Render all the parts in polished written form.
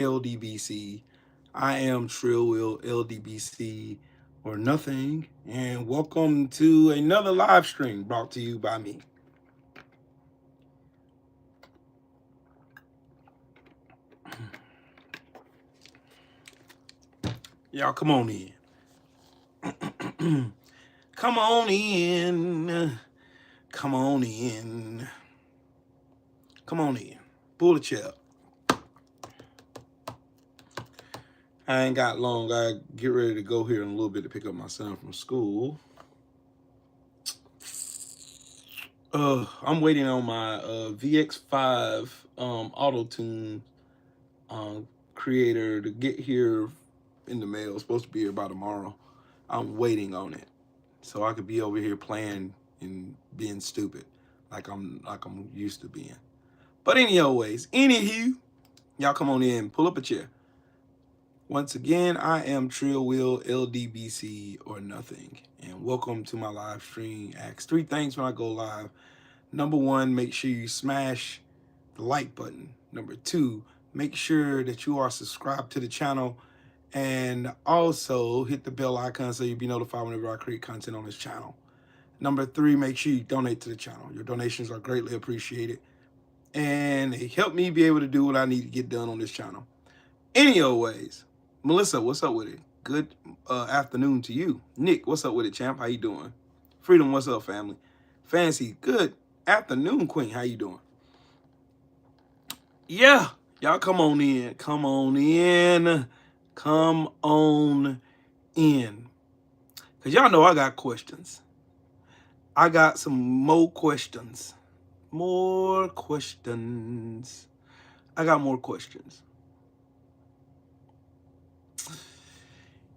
LDBC. I am IAmILLWiLL, LDBC, or nothing. And welcome to another live stream brought to you by me. Y'all come on in. Come on in. Come on in. Come on in. Pull the chair up. I ain't got long. I get ready to go here in a little bit to pick up my son from school. I'm waiting on my VX5 auto-tune creator to get here in the mail. It's supposed to be here by tomorrow. I'm waiting on it so I could be over here playing and being stupid like I'm used to being. But anyways, anywho, y'all come on in, pull up a chair. Once again, I am IAmILLWiLL, LDBC, or nothing. And welcome to my live stream. Ask 3 things when I go live. Number 1, make sure you smash the like button. Number 2, make sure that you are subscribed to the channel. And also hit the bell icon so you'll be notified whenever I create content on this channel. Number 3, make sure you donate to the channel. Your donations are greatly appreciated. And they help me be able to do what I need to get done on this channel. Anyways. Melissa, what's up with it? Good afternoon to you. Nick, what's up with it, champ? How you doing? Freedom, what's up, family? Fancy, good afternoon, queen. How you doing? Yeah, y'all come on in. Come on in. Come on in. Because y'all know I got questions. I got some more questions. More questions. I got more questions.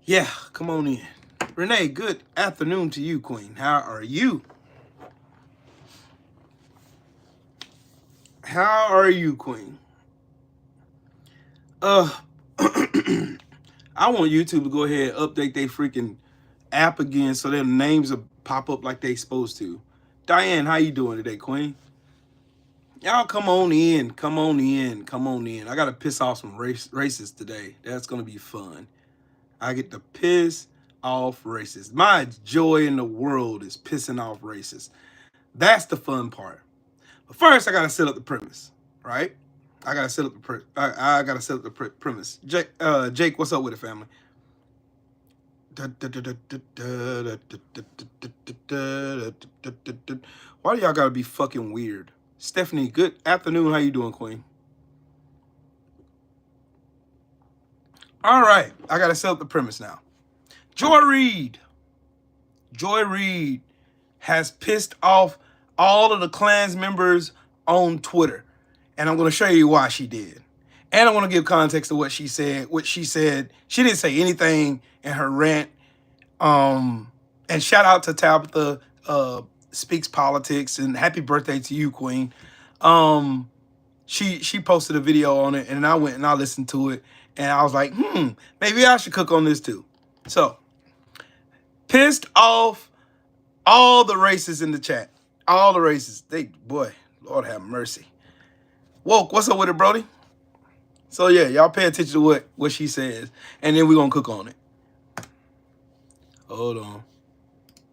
Yeah, come on in. Renee, good afternoon to you, queen. How are you? How are you, queen? I want YouTube to go ahead and update their freaking app again so their names will pop up like they supposed to. Diane, how you doing today, queen? Y'all come on in. Come on in. Come on in. I got to piss off some racists today. That's going to be fun. I get to piss off racists. My joy in the world is pissing off racists. That's the fun part. But first, I gotta set up the premise, right? I gotta set up the premise. Jake, what's up with it, family? Why do y'all gotta be fucking weird? Stephanie, good afternoon. How you doing, queen? All right, I gotta set up the premise now. Joy Reid has pissed off all of the Klans members on Twitter, and I'm gonna show you why she did. And I'm gonna give context to what she said. She didn't say anything in her rant. And shout out to Tabitha Speaks Politics, and happy birthday to you, queen. She posted a video on it, and I went and I listened to it. And I was like, maybe I should cook on this too. So, pissed off all the racists in the chat. All the racists. Boy, Lord have mercy. Woke, what's up with it, Brody? So yeah, y'all pay attention to what she says. And then we're going to cook on it. Hold on.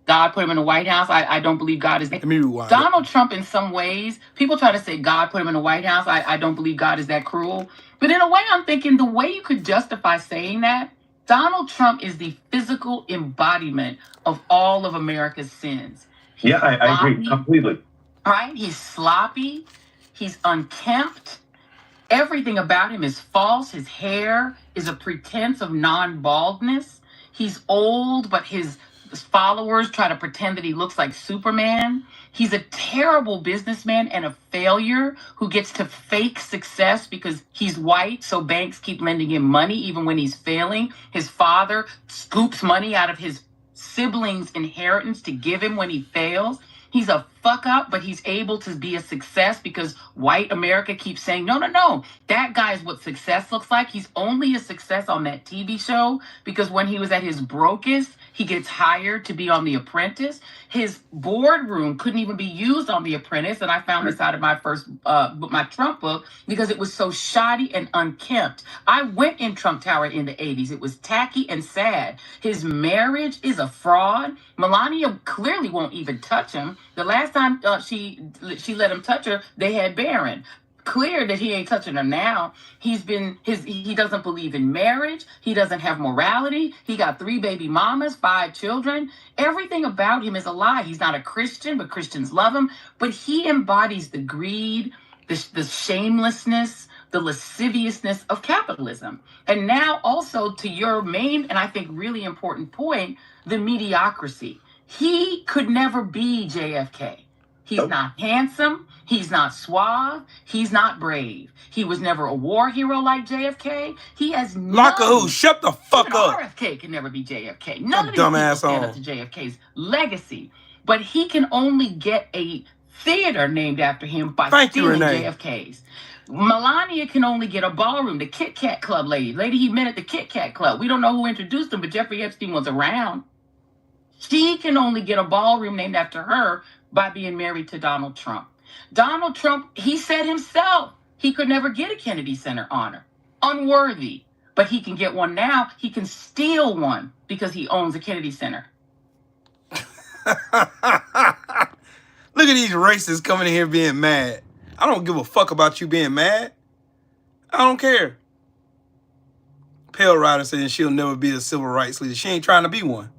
God put him in the White House. I don't believe God is. Let me rewind. Donald Trump, in some ways, people try to say God put him in the White House. I don't believe God is that cruel. But in a way, I'm thinking the way you could justify saying that, Donald Trump is the physical embodiment of all of America's sins. Yeah, I agree completely. Right? He's sloppy. He's unkempt. Everything about him is false. His hair is a pretense of non-baldness. He's old, but his followers try to pretend that he looks like Superman. He's a terrible businessman and a failure who gets to fake success because he's white, so banks keep lending him money even when he's failing. His father scoops money out of his siblings' inheritance to give him when he fails. He's a fuck up, but he's able to be a success because white America keeps saying, no, that guy's what success looks like. He's only a success on that TV show because when he was at his brokest, He gets hired to be on The Apprentice. His boardroom couldn't even be used on The Apprentice, and I found this out of my first my Trump book because it was so shoddy and unkempt. I went in Trump Tower in the 80s. It was tacky and sad. His marriage is a fraud. Melania clearly won't even touch him. The last time she let him touch her, they had Barron. Clear that he ain't touching her now. He doesn't believe in marriage. He doesn't have morality. He got 3 baby mamas, 5 children. Everything about him is a lie. He's not a Christian, but Christians love him. But he embodies the greed, the shamelessness, the lasciviousness of capitalism. And now also to your main, and I think really important point, the mediocrity. He could never be JFK. He's not handsome. He's not suave. He's not brave. He was never a war hero like JFK. He has none. Like a who? Shut the fuck Even up. RFK can never be JFK. None of these dumbass people stand up to JFK's legacy. But he can only get a theater named after him by stealing JFK's. Melania can only get a ballroom, the Kit Kat Club lady he met at the Kit Kat Club. We don't know who introduced him, but Jeffrey Epstein was around. She can only get a ballroom named after her by being married to Donald Trump. Donald Trump, he said himself, he could never get a Kennedy Center honor. Unworthy. But he can get one now. He can steal one because he owns a Kennedy Center. Look at these racists coming in here being mad. I don't give a fuck about you being mad. I don't care. Pale Rider saying she'll never be a civil rights leader. She ain't trying to be one.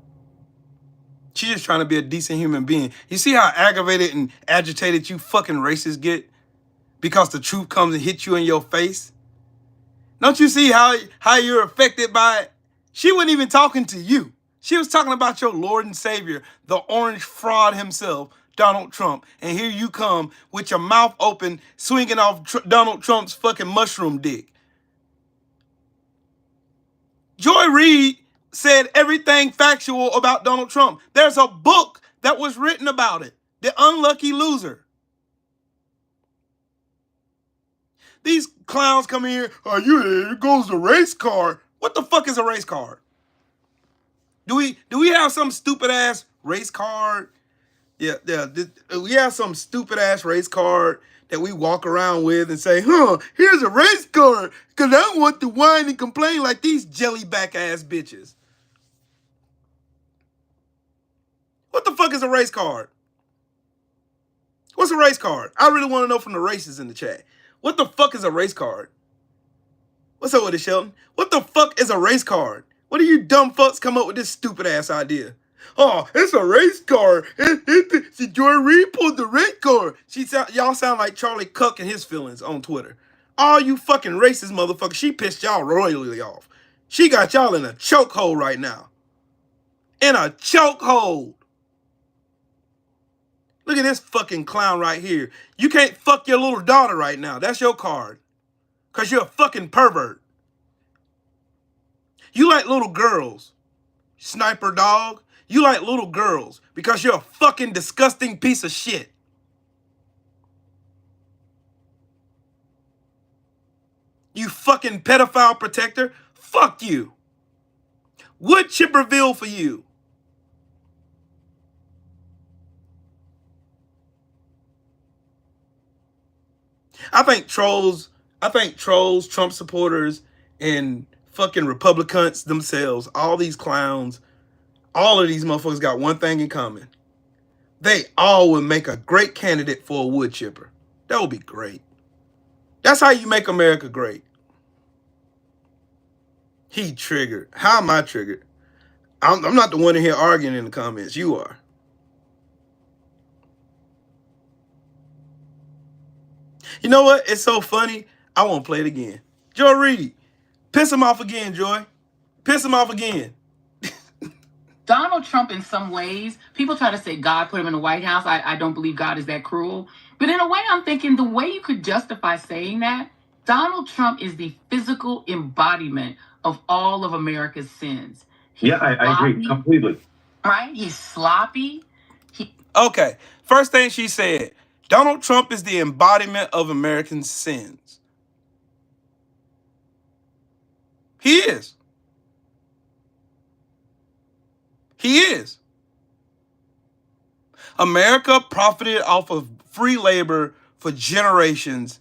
She's just trying to be a decent human being. You see how aggravated and agitated you fucking racists get because the truth comes and hits you in your face? Don't you see how you're affected by it? She wasn't even talking to you. She was talking about your Lord and Savior, the orange fraud himself, Donald Trump. And here you come with your mouth open, swinging off Donald Trump's fucking mushroom dick. Joy Reid said everything factual about Donald Trump. There's a book that was written about it. The Unlucky Loser. These clowns come in here, oh, here goes the race card. What the fuck is a race card? Do we have some stupid ass race card? Yeah. We have some stupid ass race card that we walk around with and say, here's a race card, because I want to whine and complain like these jellyback ass bitches. What the fuck is a race card? What's a race card? I really want to know from the racists in the chat. What the fuck is a race card? What's up with it, Shelton? What the fuck is a race card? What do you dumb fucks come up with this stupid ass idea? Oh, it's a race card. See, Joy Reid pulled the race card. Y'all sound like Charlie Cuck and his feelings on Twitter. All you fucking racist motherfuckers, she pissed y'all royally off. She got y'all in a chokehold right now. In a chokehold. Look at this fucking clown right here. You can't fuck your little daughter right now. That's your card. Because you're a fucking pervert. You like little girls. Sniper dog. You like little girls because you're a fucking disgusting piece of shit. You fucking pedophile protector. Fuck you. Wood Chipperville for you. I think trolls, Trump supporters, and fucking Republicans themselves, all these clowns, all of these motherfuckers got one thing in common. They all would make a great candidate for a wood chipper. That would be great. That's how you make America great. He triggered. How am I triggered? I'm not the one in here arguing in the comments. You are. You know what? It's so funny. I won't play it again. Joy Reid. Piss him off again, Joy. Piss him off again. Donald Trump, in some ways, people try to say God put him in the White House. I don't believe God is that cruel. But in a way, I'm thinking the way you could justify saying that, Donald Trump is the physical embodiment of all of America's sins. I agree completely. Right? He's sloppy. Okay. First thing she said, Donald Trump is the embodiment of American sins. He is. He is. America profited off of free labor for generations,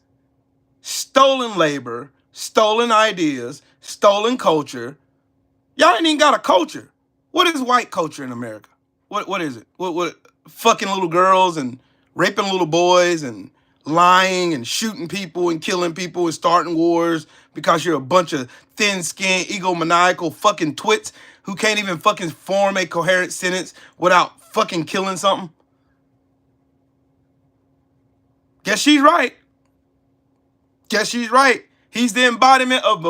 stolen labor, stolen ideas, stolen culture. Y'all ain't even got a culture. What is white culture in America? What is it? What fucking little girls and raping little boys and lying and shooting people and killing people and starting wars because you're a bunch of thin-skinned, egomaniacal fucking twits who can't even fucking form a coherent sentence without fucking killing something? Guess she's right. Guess she's right. He's the embodiment of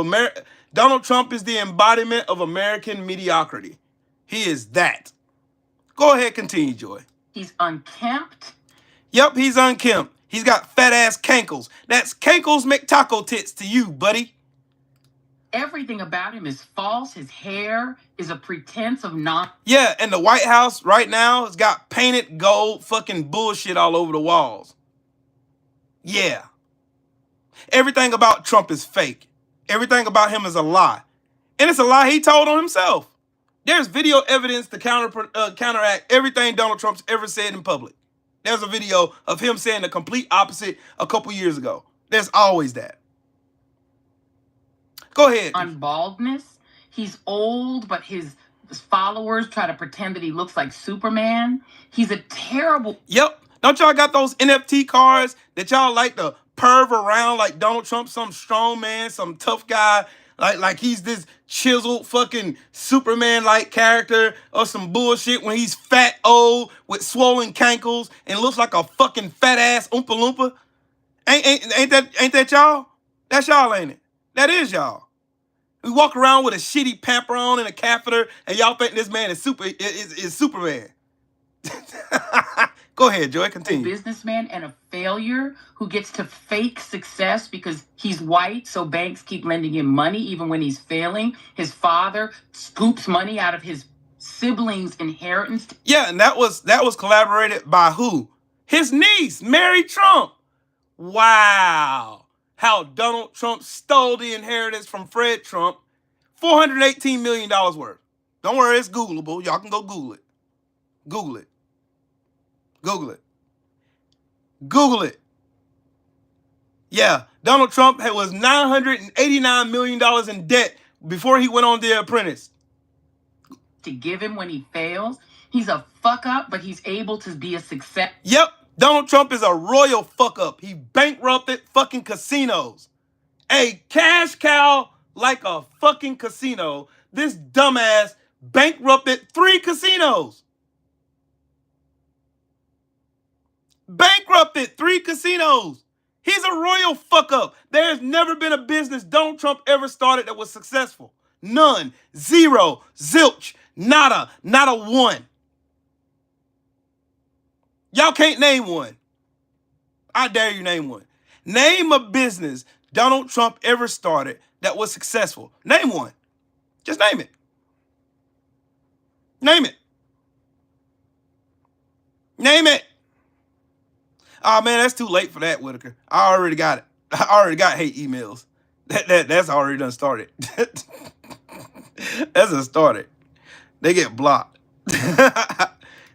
Donald Trump is the embodiment of American mediocrity. He is that. Go ahead, continue, Joy. He's unkempt. Yep, he's unkempt. He's got fat ass cankles. That's cankles McTaco tits to you, buddy. Everything about him is false. His hair is a pretense of Yeah, and the White House right now has got painted gold fucking bullshit all over the walls. Yeah. Everything about Trump is fake. Everything about him is a lie. And it's a lie he told on himself. There's video evidence to counteract everything Donald Trump's ever said in public. There's a video of him saying the complete opposite a couple years ago. There's always that. Go ahead. On baldness. He's old, but his followers try to pretend that he looks like Superman. He's a terrible... Yep. Don't y'all got those NFT cards that y'all like to perv around like Donald Trump, some strong man, some tough guy, like he's this chiseled fucking Superman-like character or some bullshit when he's fat, old, with swollen cankles and looks like a fucking fat-ass Oompa Loompa? Ain't that y'all? That's y'all, ain't it? That is y'all. We walk around with a shitty pamper on and a catheter, and y'all think this man is Superman. Go ahead, Joy, continue. A businessman and a failure who gets to fake success because he's white, so banks keep lending him money even when he's failing. His father scoops money out of his siblings' inheritance. Yeah, and that was collaborated by who? His niece, Mary Trump. Wow. How Donald Trump stole the inheritance from Fred Trump. $418 million worth. Don't worry, it's Googleable. Y'all can go Google it. Google it. Google it. Google it. Yeah, Donald Trump was $989 million in debt before he went on The Apprentice. To give him when he fails. He's a fuck up, but he's able to be a success. Yep, Donald Trump is a royal fuck up. He bankrupted fucking casinos. A cash cow like a fucking casino. This dumbass bankrupted 3 casinos. Bankrupted 3 casinos. He's a royal fuck up. There's never been a business Donald Trump ever started that was successful. None. Zero. Zilch. Nada. Not a one. Y'all can't name one. I dare you name one. Name a business Donald Trump ever started that was successful. Name one. Just name it. Name it. Name it. Oh man, that's too late for that, Whitaker. I already got it. I already got hate emails. That's already done started. That's a started. They get blocked.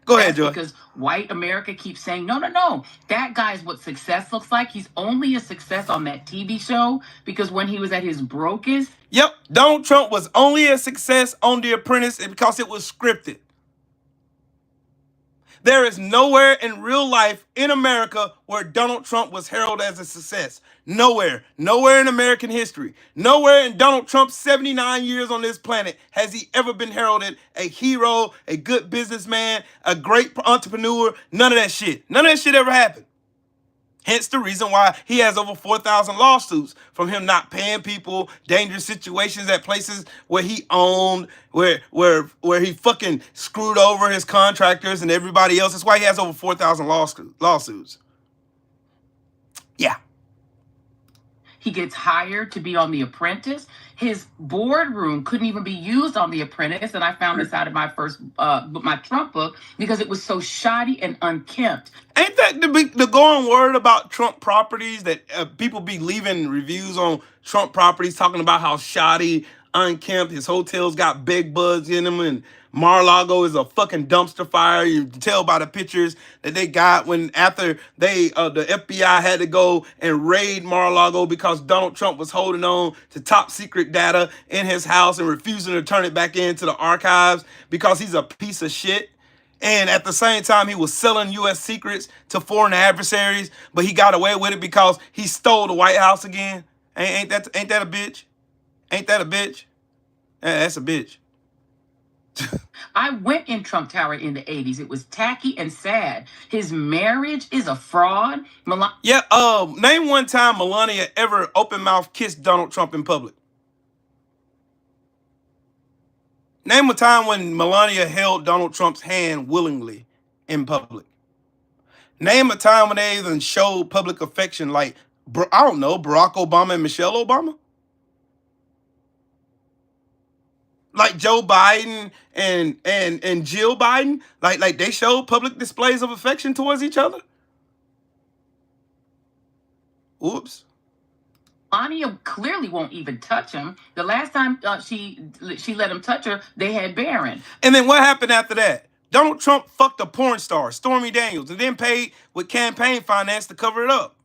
Go ahead, Joy. Because white America keeps saying, no. That guy's what success looks like. He's only a success on that TV show because when he was at his brokest. Yep, Donald Trump was only a success on The Apprentice because it was scripted. There is nowhere in real life in America where Donald Trump was heralded as a success. Nowhere. Nowhere in American history. Nowhere in Donald Trump's 79 years on this planet has he ever been heralded a hero, a good businessman, a great entrepreneur. None of that shit. None of that shit ever happened. Hence the reason why he has over 4,000 lawsuits from him not paying people, dangerous situations at places where he owned, where he fucking screwed over his contractors and everybody else. That's why he has over 4,000 lawsuits. Yeah. He gets hired to be on The Apprentice. His boardroom couldn't even be used on The Apprentice, and I found this out in my first my Trump book because it was so shoddy and unkempt. Ain't that the going word about Trump properties that people be leaving reviews on Trump properties talking about how shoddy, unkempt. His hotels got bed bugs in them, and Mar-a-Lago is a fucking dumpster fire. You can tell by the pictures that they got when after they the FBI had to go and raid Mar-a-Lago because Donald Trump was holding on to top secret data in his house and refusing to turn it back into the archives because he's a piece of shit. And at the same time, he was selling U.S. secrets to foreign adversaries, but he got away with it because he stole the White House again. Ain't that a bitch? Ain't that a bitch? That's a bitch. I went in Trump Tower in the 80s. It was tacky and sad. His marriage is a fraud. Name one time Melania ever open mouth kissed Donald Trump in public. Name a time when Melania held Donald Trump's hand willingly in public. Name a time when they even showed public affection like, I don't know, Barack Obama and Michelle Obama? Like Joe Biden and Jill Biden? Like they showed public displays of affection towards each other? Oops. Melania clearly won't even touch him. The last time she let him touch her, they had Barron. And then what happened after that? Donald Trump fucked a porn star, Stormy Daniels, and then paid with campaign finance to cover it up.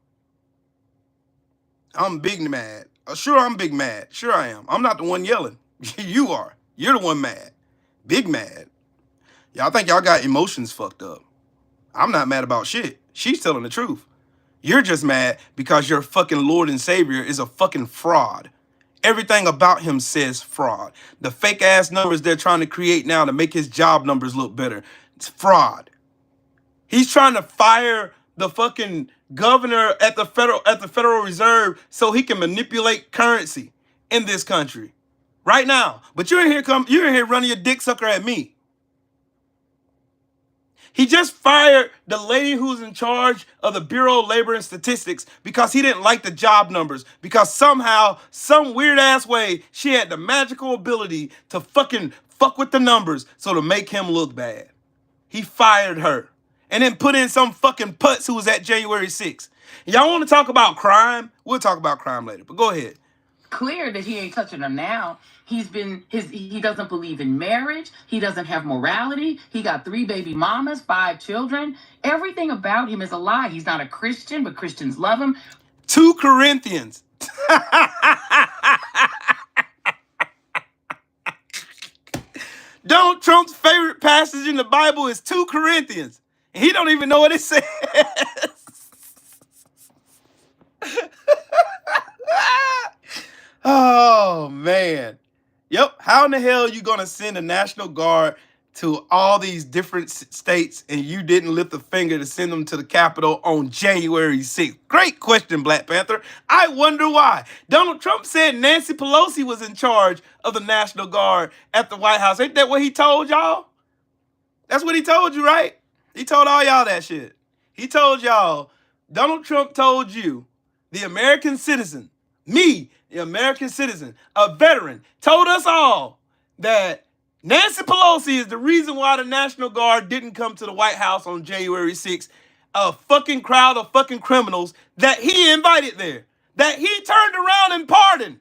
I'm big mad. Sure, I'm big mad. Sure I am. I'm not the one yelling. You are. You're the one mad. Big mad. Y'all think y'all got emotions fucked up. I'm not mad about shit. She's telling the truth. You're just mad because your fucking Lord and Savior is a fucking fraud. Everything about him says fraud. The fake ass numbers they're trying to create now to make his job numbers look better. It's fraud. He's trying to fire the fucking governor at the Federal Reserve so he can manipulate currency in this country right now. But you're in here running your dick sucker at me. He just fired the lady who's in charge of the Bureau of Labor and Statistics because he didn't like the job numbers. Because somehow, some weird ass way, she had the magical ability to fucking fuck with the numbers so to make him look bad. He fired her. And then put in some fucking putz who was at January 6th. Y'all want to talk about crime? We'll talk about crime later, but go ahead. Clear that he ain't touching her now. He doesn't believe in marriage. He doesn't have morality. He got 3 baby mamas, 5 children. Everything about him is a lie. He's not a Christian, but Christians love him. 2 Corinthians. Donald Trump's favorite passage in the Bible is 2 Corinthians. And he don't even know what it says. Oh, man. Yep. How in the hell are you going to send a National Guard to all these different states and you didn't lift a finger to send them to the Capitol on January 6th? Great question, Black Panther. I wonder why. Donald Trump said Nancy Pelosi was in charge of the National Guard at the White House. Ain't that what he told y'all? That's what he told you, right? He told all y'all that shit. He told y'all, Donald Trump told you, the American citizen, me, the American citizen, a veteran, told us all that Nancy Pelosi is the reason why the National Guard didn't come to the White House on January 6th. A fucking crowd of fucking criminals that he invited there, that he turned around and pardoned.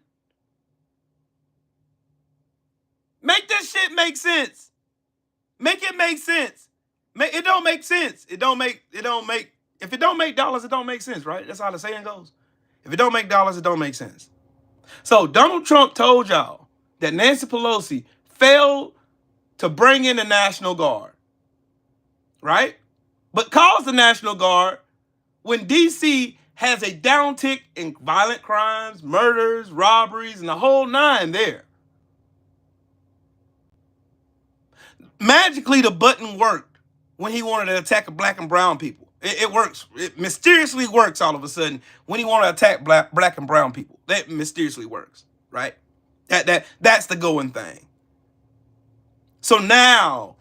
Make this shit make sense. Make it make sense. It don't make sense. If it don't make dollars, it don't make sense, right? That's how the saying goes. If it don't make dollars, it don't make sense. So Donald Trump told y'all that Nancy Pelosi failed to bring in the National Guard, right? But calls the National Guard when D.C. has a downtick in violent crimes, murders, robberies, and the whole 9 there. Magically, the button worked when he wanted to attack black and brown people. It works. It mysteriously works all of a sudden when he wanted to attack black and brown people. That mysteriously works, right? That's the going thing. So now,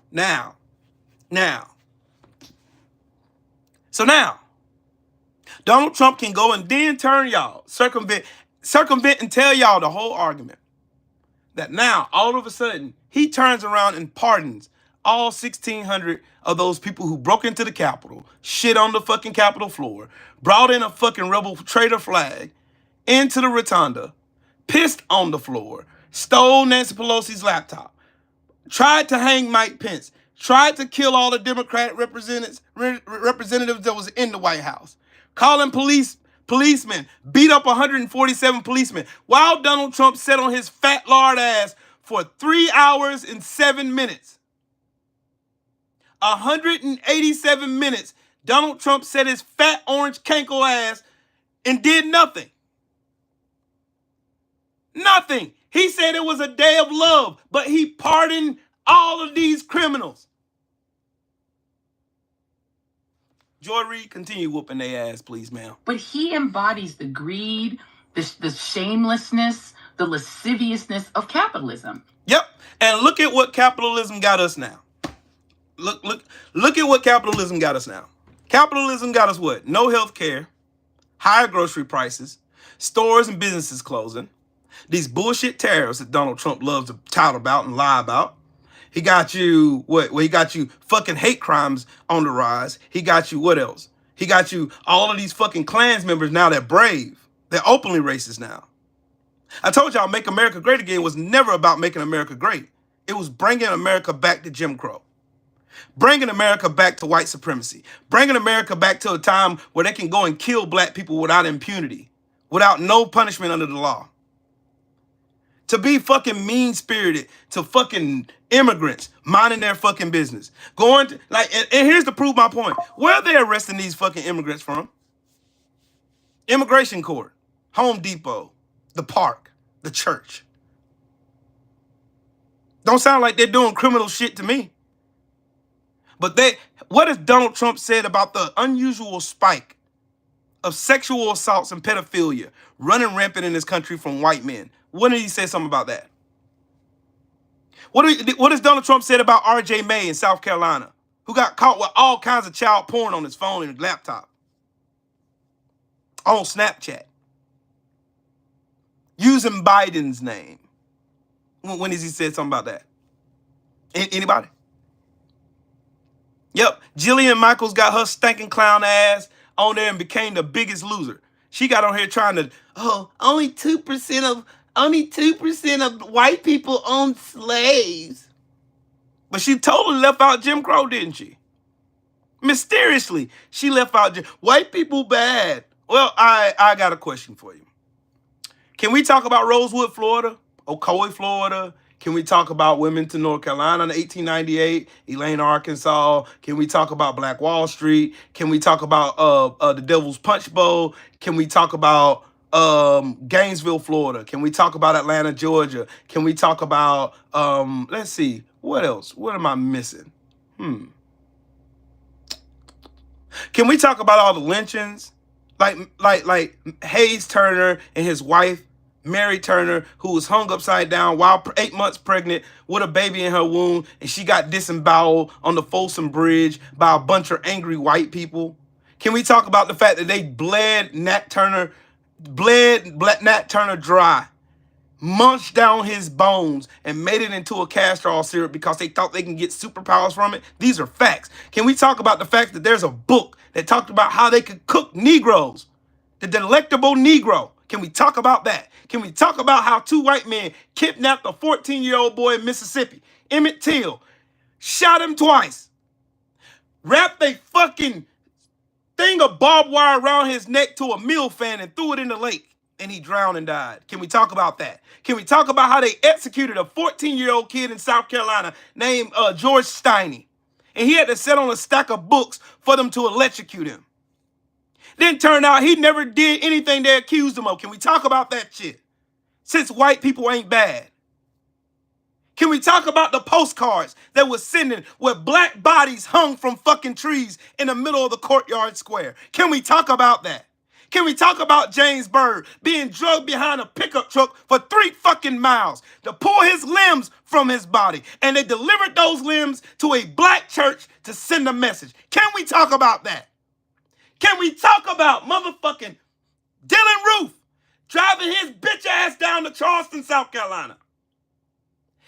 Donald Trump can go and then turn y'all, circumvent and tell y'all the whole argument. That now, all of a sudden, he turns around and pardons all 1,600 of those people who broke into the Capitol, shit on the fucking Capitol floor, brought in a fucking rebel traitor flag into the rotunda, pissed on the floor, stole Nancy Pelosi's laptop, tried to hang Mike Pence, tried to kill all the Democratic representatives that was in the White House, calling policemen, beat up 147 policemen, while Donald Trump sat on his fat lard ass for 3 hours and 7 minutes. 187 minutes, Donald Trump sat his fat orange cankle ass and did nothing. Nothing. He said it was a day of love, but he pardoned all of these criminals. Joy Reid, continue whooping their ass, please, ma'am. But he embodies the greed, the shamelessness, the lasciviousness of capitalism. Yep. And look at what capitalism got us now. Look at what capitalism got us now. Capitalism got us what? No health care, higher grocery prices, stores and businesses closing, these bullshit tariffs that Donald Trump loves to tout about and lie about. He got you, what? Well, he got you fucking hate crimes on the rise. He got you, what else? He got you all of these fucking Klans members now that brave. They're openly racist now. I told y'all Make America Great Again was never about making America great. It was bringing America back to Jim Crow. Bringing America back to white supremacy. Bringing America back to a time where they can go and kill black people without impunity. Without no punishment under the law. To be fucking mean-spirited to fucking immigrants minding their fucking business. Going to, like, and here's to prove my point. Where are they arresting these fucking immigrants from? Immigration court, Home Depot, the park, the church. Don't sound like they're doing criminal shit to me. But what has Donald Trump said about the unusual spike of sexual assaults and pedophilia running rampant in this country from white men? When did he say something about that? What has Donald Trump said about R.J. May in South Carolina, who got caught with all kinds of child porn on his phone and his laptop, on Snapchat, using Biden's name? When has he said something about that? Anybody? Yep, Jillian Michaels got her stinking clown ass on there and became the biggest loser. She got on here trying to, only 2% of white people own slaves. But she totally left out Jim Crow, didn't she? Mysteriously, she left out white people bad. Well, I got a question for you. Can we talk about Rosewood, Florida? Ocoee, Florida? Can we talk about Wilmington, North Carolina in 1898? Elaine, Arkansas? Can we talk about Black Wall Street? Can we talk about the Devil's Punch Bowl? Can we talk about Gainesville, Florida? Can we talk about Atlanta, Georgia? Can we talk about let's see, what else? What am I missing? Can we talk about all the lynchings? Like Hayes Turner and his wife, Mary Turner, who was hung upside down while 8 months pregnant with a baby in her womb, and she got disemboweled on the Folsom Bridge by a bunch of angry white people. Can we talk about the fact that they bled Nat Turner dry, munched down his bones, and made it into a castor oil syrup because they thought they can get superpowers from it? These are facts. Can we talk about the fact that there's a book that talked about how they could cook Negroes, the delectable Negro? Can we talk about that? Can we talk about how 2 white men kidnapped a 14-year-old boy in Mississippi, Emmett Till, shot him twice, wrapped a fucking thing of barbed wire around his neck to a mill fan and threw it in the lake, and he drowned and died? Can we talk about that? Can we talk about how they executed a 14-year-old kid in South Carolina named George Steiny, and he had to sit on a stack of books for them to electrocute him? Then turned out he never did anything they accused him of. Can we talk about that shit? Since white people ain't bad. Can we talk about the postcards that was sending with black bodies hung from fucking trees in the middle of the courtyard square? Can we talk about that? Can we talk about James Byrd being drugged behind a pickup truck for 3 fucking miles to pull his limbs from his body? And they delivered those limbs to a black church to send a message. Can we talk about that? Can we talk about motherfucking Dylan Roof driving his bitch ass down to Charleston, South Carolina,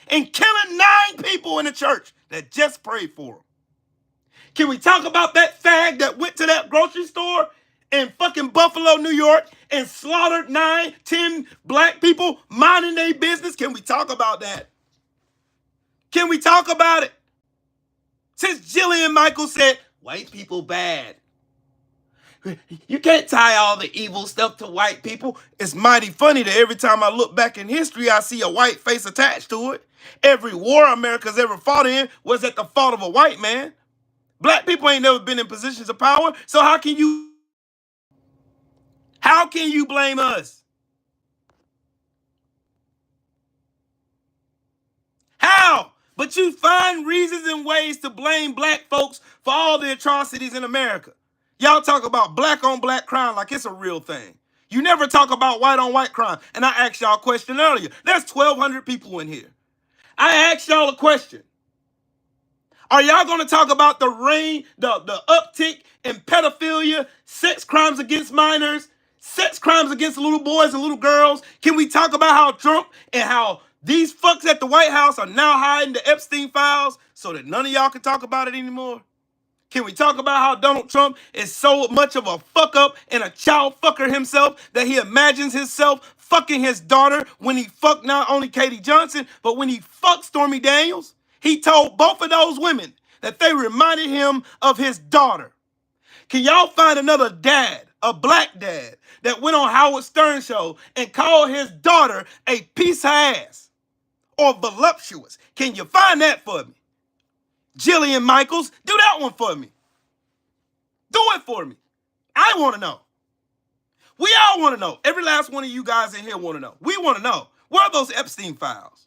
and killing 9 people in the church that just prayed for him? Can we talk about that fag that went to that grocery store in fucking Buffalo, New York, and slaughtered 9, 10 black people minding their business? Can we talk about that? Can we talk about it? Since Jillian Michaels said, white people bad. You can't tie all the evil stuff to white people. It's mighty funny that every time I look back in history, I see a white face attached to it. Every war America's ever fought in was at the fault of a white man. Black people ain't never been in positions of power, so how can you blame us? How? But you find reasons and ways to blame black folks for all the atrocities in America. Y'all talk about black on black crime like it's a real thing. You never talk about white on white crime. And I asked y'all a question earlier. There's 1,200 people in here. I asked y'all a question. Are y'all going to talk about the uptick in pedophilia, sex crimes against minors, sex crimes against little boys and little girls? Can we talk about how Trump and how these fucks at the White House are now hiding the Epstein files so that none of y'all can talk about it anymore? Can we talk about how Donald Trump is so much of a fuck up and a child fucker himself that he imagines himself fucking his daughter when he fucked not only Katie Johnson, but when he fucked Stormy Daniels? He told both of those women that they reminded him of his daughter. Can y'all find another dad, a black dad, that went on Howard Stern show and called his daughter a piece of ass or voluptuous? Can you find that for me? Jillian Michaels, do that one for me. Do it for me. I want to know. We all want to know. Every last one of you guys in here want to know. We want to know. Where are those Epstein files?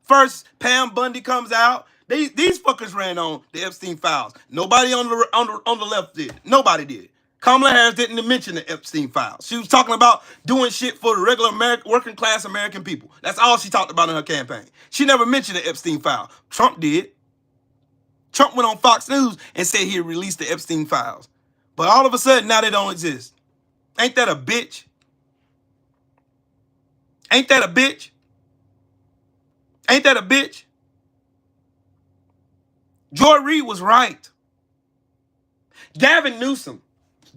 First, Pam Bundy comes out. These fuckers ran on the Epstein files. Nobody on the left did. Nobody did. Kamala Harris didn't mention the Epstein files. She was talking about doing shit for the regular working class American people. That's all she talked about in her campaign. She never mentioned the Epstein file. Trump did. Trump went on Fox News and said he released the Epstein files. But all of a sudden, now they don't exist. Ain't that a bitch? Ain't that a bitch? Ain't that a bitch? Joy Reid was right. Gavin Newsom,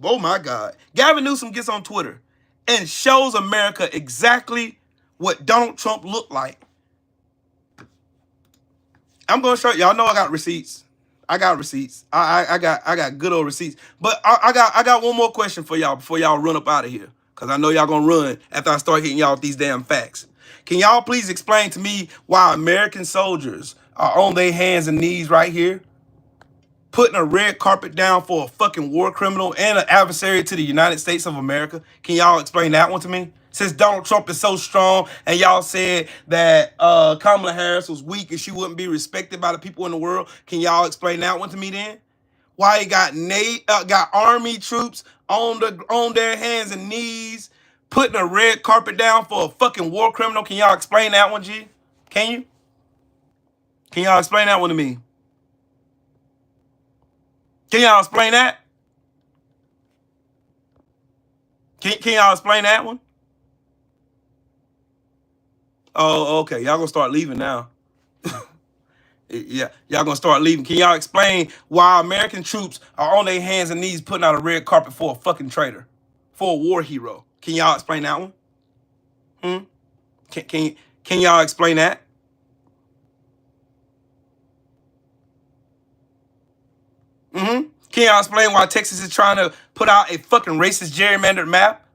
oh my God. Gavin Newsom gets on Twitter and shows America exactly what Donald Trump looked like. I'm going to show y'all know I got receipts. I got receipts. I got good old receipts. But I got one more question for y'all before y'all run up out of here. Because I know y'all going to run after I start hitting y'all with these damn facts. Can y'all please explain to me why American soldiers are on their hands and knees right here, putting a red carpet down for a fucking war criminal and an adversary to the United States of America? Can y'all explain that one to me? Since Donald Trump is so strong and y'all said that Kamala Harris was weak and she wouldn't be respected by the people in the world, can y'all explain that one to me then? Why he got army troops on their hands and knees, putting a red carpet down for a fucking war criminal? Can y'all explain that one, G? Can you? Can y'all explain that one to me? Can y'all explain that? Can y'all explain that one? Oh, okay. Y'all gonna start leaving now. Yeah, y'all gonna start leaving. Can y'all explain why American troops are on their hands and knees putting out a red carpet for a fucking traitor, for a war hero? Can y'all explain that one? Can y'all explain that? Can y'all explain why Texas is trying to put out a fucking racist gerrymandered map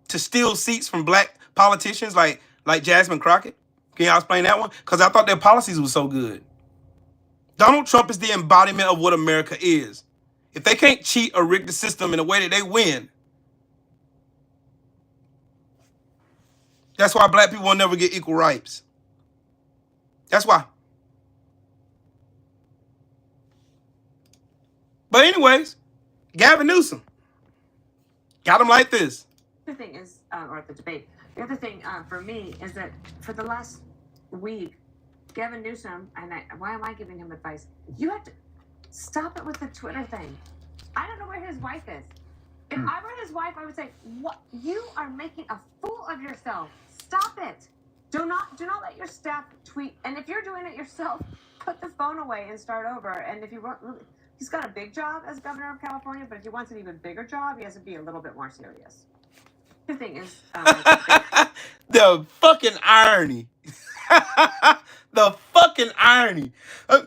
to steal seats from black politicians like Jasmine Crockett? Can y'all explain that one? Because I thought their policies were so good. Donald Trump is the embodiment of what America is. If they can't cheat or rig the system in a way that they win, that's why black people will never get equal rights. That's why. But anyways, Gavin Newsom got him like this. The thing is, or the debate, the other thing for me is that for the last week, Gavin Newsom, and why am I giving him advice? You have to stop it with the Twitter thing. I don't know where his wife is. If I were his wife, I would say, "What? You are making a fool of yourself. Stop it. Do not let your staff tweet. And if you're doing it yourself, put the phone away and start over. And if you want, He's got a big job as governor of California, but if he wants an even bigger job, he has to be a little bit more serious. The thing is, the fucking irony. The fucking irony.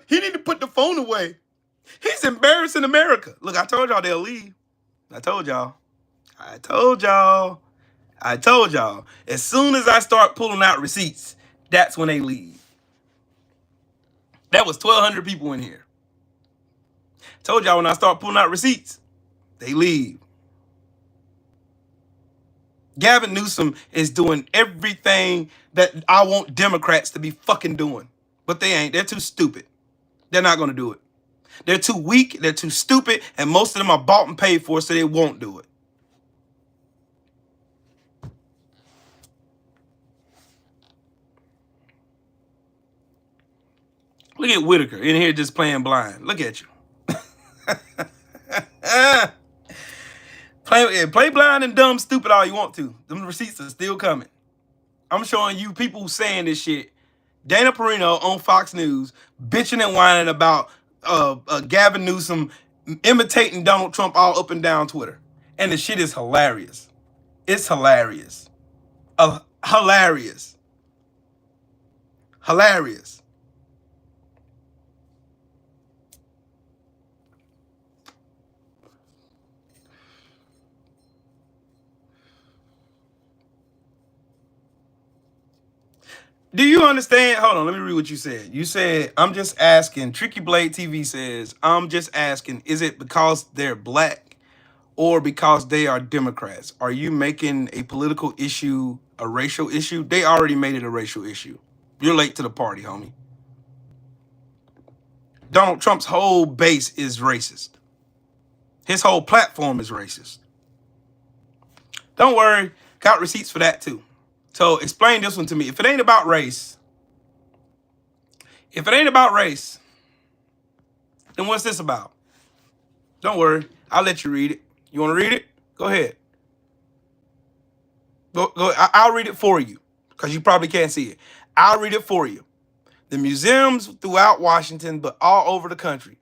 He need to put the phone away. He's embarrassing America. Look, I told y'all they'll leave. I told y'all. I told y'all. I told y'all. As soon as I start pulling out receipts, that's when they leave. That was 1,200 people in here. Told y'all when I start pulling out receipts, they leave. Gavin Newsom is doing everything that I want Democrats to be fucking doing. But they ain't. They're too stupid. They're not going to do it. They're too weak. They're too stupid. And most of them are bought and paid for, so they won't do it. Look at Whitaker in here just playing blind. Look at you. Play blind and dumb stupid all you want to. Them receipts are still coming. I'm showing you people saying this shit. Dana Perino on Fox News bitching and whining about Gavin Newsom imitating Donald Trump all up and down Twitter. And the shit is hilarious. It's hilarious. Hilarious. Hilarious. Do you understand? Hold on, let me read what you said. You said, I'm just asking, Tricky Blade TV says, I'm just asking, is it because they're black or because they are Democrats? Are you making a political issue a racial issue? They already made it a racial issue. You're late to the party, homie. Donald Trump's whole base is racist. His whole platform is racist. Don't worry, got receipts for that too. So explain this one to me. If it ain't about race, then what's this about? Don't worry, I'll let you read it. You want to read it? Go ahead. Go. I'll read it for you because you probably can't see it. I'll read it for you. The museums throughout Washington, but all over the country,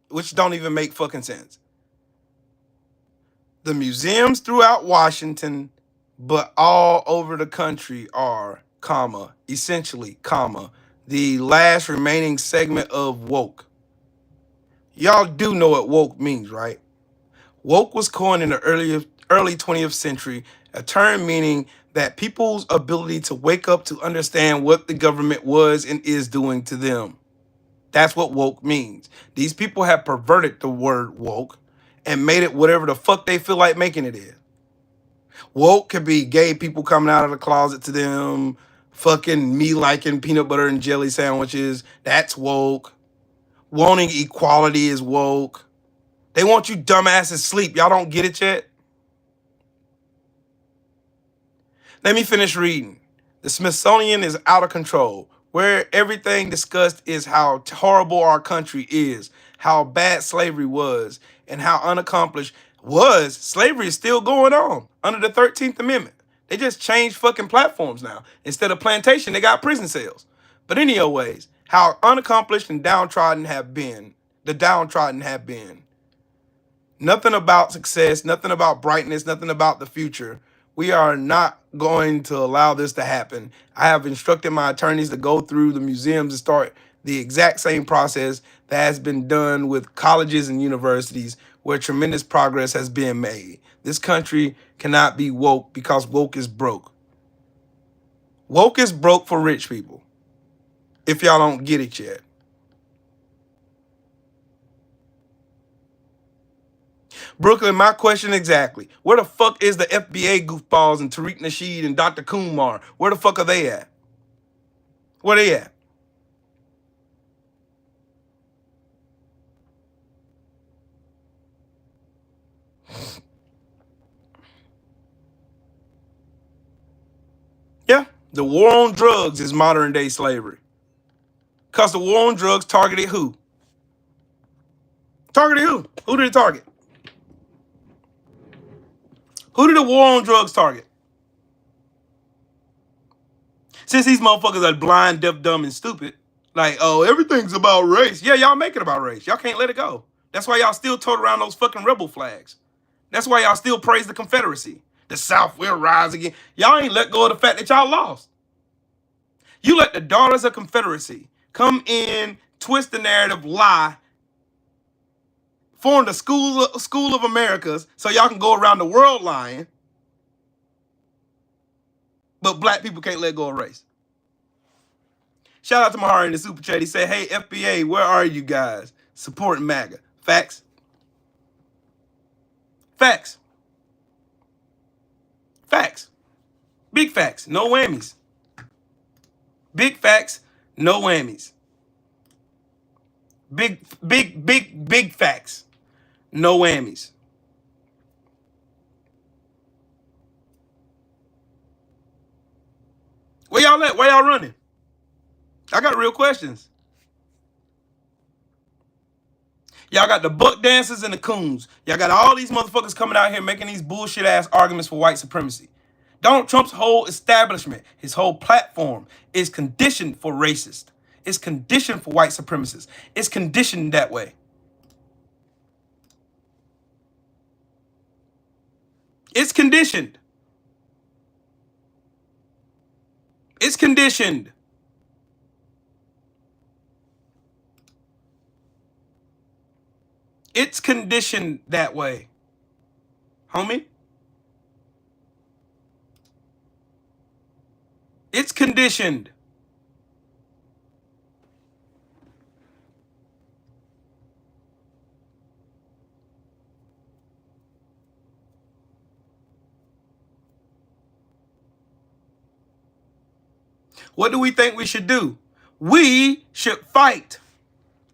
which don't even make fucking sense. The museums throughout Washington, but all over the country are, comma, essentially, comma, the last remaining segment of woke. Y'all do know what woke means, right? Woke was coined in the early 20th century, a term meaning that people's ability to wake up to understand what the government was and is doing to them. That's what woke means. These people have perverted the word woke and made it whatever the fuck they feel like making it is. Woke could be gay people coming out of the closet to them, fucking me liking peanut butter and jelly sandwiches. That's woke. Wanting equality is woke. They want you dumbasses asleep. Y'all don't get it yet? Let me finish reading. The Smithsonian is out of control, where everything discussed is how horrible our country is, how bad slavery was, and how unaccomplished was. Slavery is still going on under the 13th Amendment. They just changed fucking platforms now. Instead of plantation, they got prison cells. But anyways, how unaccomplished and downtrodden have been. The downtrodden have been. Nothing about success, nothing about brightness, nothing about the future. We are not going to allow this to happen. I have instructed my attorneys to go through the museums and start the exact same process that has been done with colleges and universities where tremendous progress has been made. This country cannot be woke because woke is broke. Woke is broke for rich people. If y'all don't get it yet. Brooklyn, my question exactly. Where the fuck is the FBA goofballs and Tariq Nasheed and Dr. Kumar? Where the fuck are they at? Where they at? Yeah, the war on drugs is modern day slavery. Because the war on drugs targeted who? Targeted who? Who did it target? Who did the war on drugs target? Since these motherfuckers are blind, deaf, dumb, and stupid, like, oh, everything's about race. Yeah, y'all make it about race. Y'all can't let it go. That's why y'all still tote around those fucking rebel flags. That's why y'all still praise the Confederacy. The South will rise again. Y'all ain't let go of the fact that y'all lost. You let the daughters of Confederacy come in, twist the narrative, lie, form the school of Americas so y'all can go around the world lying, but black people can't let go of race. Shout out to Mahari in the super chat. He said, hey, FBA, where are you guys? Supporting MAGA. Facts. Facts. Facts. Big facts. No whammies. Big facts. No whammies. Big facts. No whammies. Where y'all at? Where y'all running? I got real questions. Y'all got the buck dancers and the coons. Y'all got all these motherfuckers coming out here making these bullshit ass arguments for white supremacy. Donald Trump's whole establishment, his whole platform is conditioned for racist. It's conditioned for white supremacists. It's conditioned that way. It's conditioned. It's conditioned. It's conditioned that way. Homie? It's conditioned. What do we think we should do? We should fight.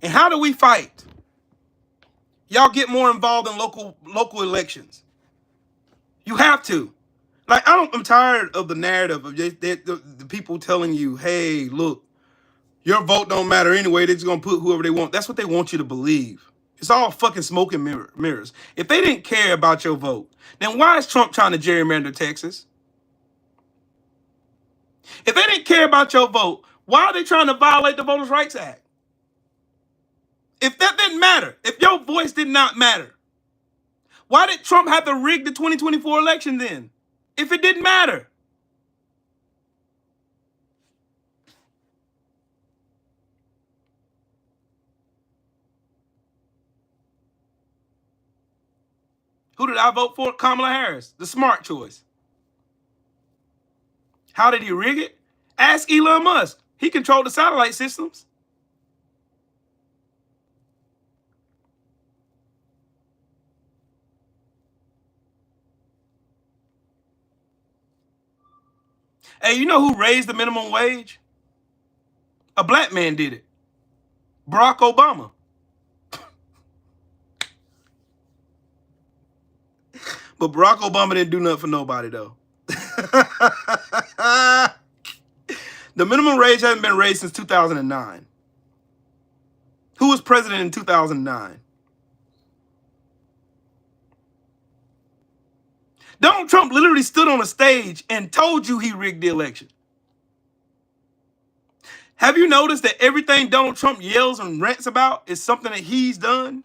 And how do we fight? Y'all get more involved in local elections. You have to. Like, I'm tired of the narrative of just the people telling you, hey, look, your vote don't matter anyway. They're just going to put whoever they want. That's what they want you to believe. It's all fucking smoke and mirrors. If they didn't care about your vote, then why is Trump trying to gerrymander Texas? If they didn't care about your vote, why are they trying to violate the Voters' Rights Act? If that didn't matter, if your voice did not matter, why did Trump have to rig the 2024 election then? If it didn't matter. Who did I vote for? Kamala Harris, the smart choice. How did he rig it? Ask Elon Musk. He controlled the satellite systems. Hey, you know who raised the minimum wage? A black man did it. Barack Obama. But Barack Obama didn't do nothing for nobody, though. The minimum wage hasn't been raised since 2009. Who was president in 2009? Donald Trump literally stood on a stage and told you he rigged the election. Have you noticed that everything Donald Trump yells and rants about is something that he's done?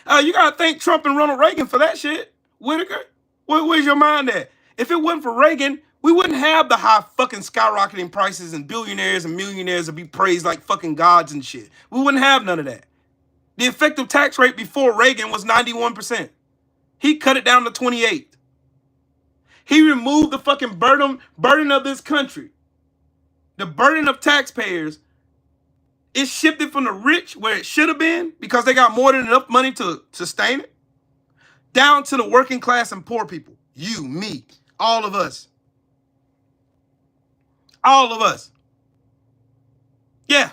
You gotta thank Trump and Ronald Reagan for that shit. Whitaker, where's your mind at? If it wasn't for Reagan, we wouldn't have the high fucking skyrocketing prices and billionaires and millionaires would be praised like fucking gods and shit. We wouldn't have none of that. The effective tax rate before Reagan was 91%. He cut it down to 28%. He removed the fucking burden of this country. The burden of taxpayers. It shifted from the rich, where it should have been, because they got more than enough money to sustain it, down to the working class and poor people. You, me, all of us. All of us. Yeah.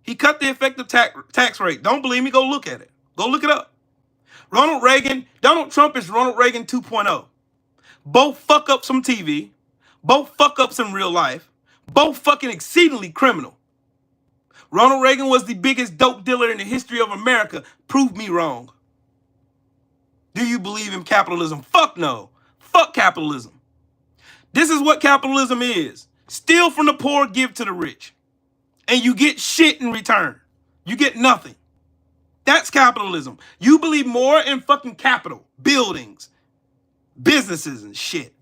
He cut the effective tax rate. Don't believe me? Go look at it. Go look it up. Donald Trump is Ronald Reagan 2.0. Both fuck ups from TV. Both fuck ups in real life. Both fucking exceedingly criminal. Ronald Reagan was the biggest dope dealer in the history of America. Prove me wrong. Do you believe in capitalism? Fuck no. Fuck capitalism. This is what capitalism is. Steal from the poor, give to the rich. And you get shit in return. You get nothing. That's capitalism. You believe more in fucking capital, buildings, businesses and shit.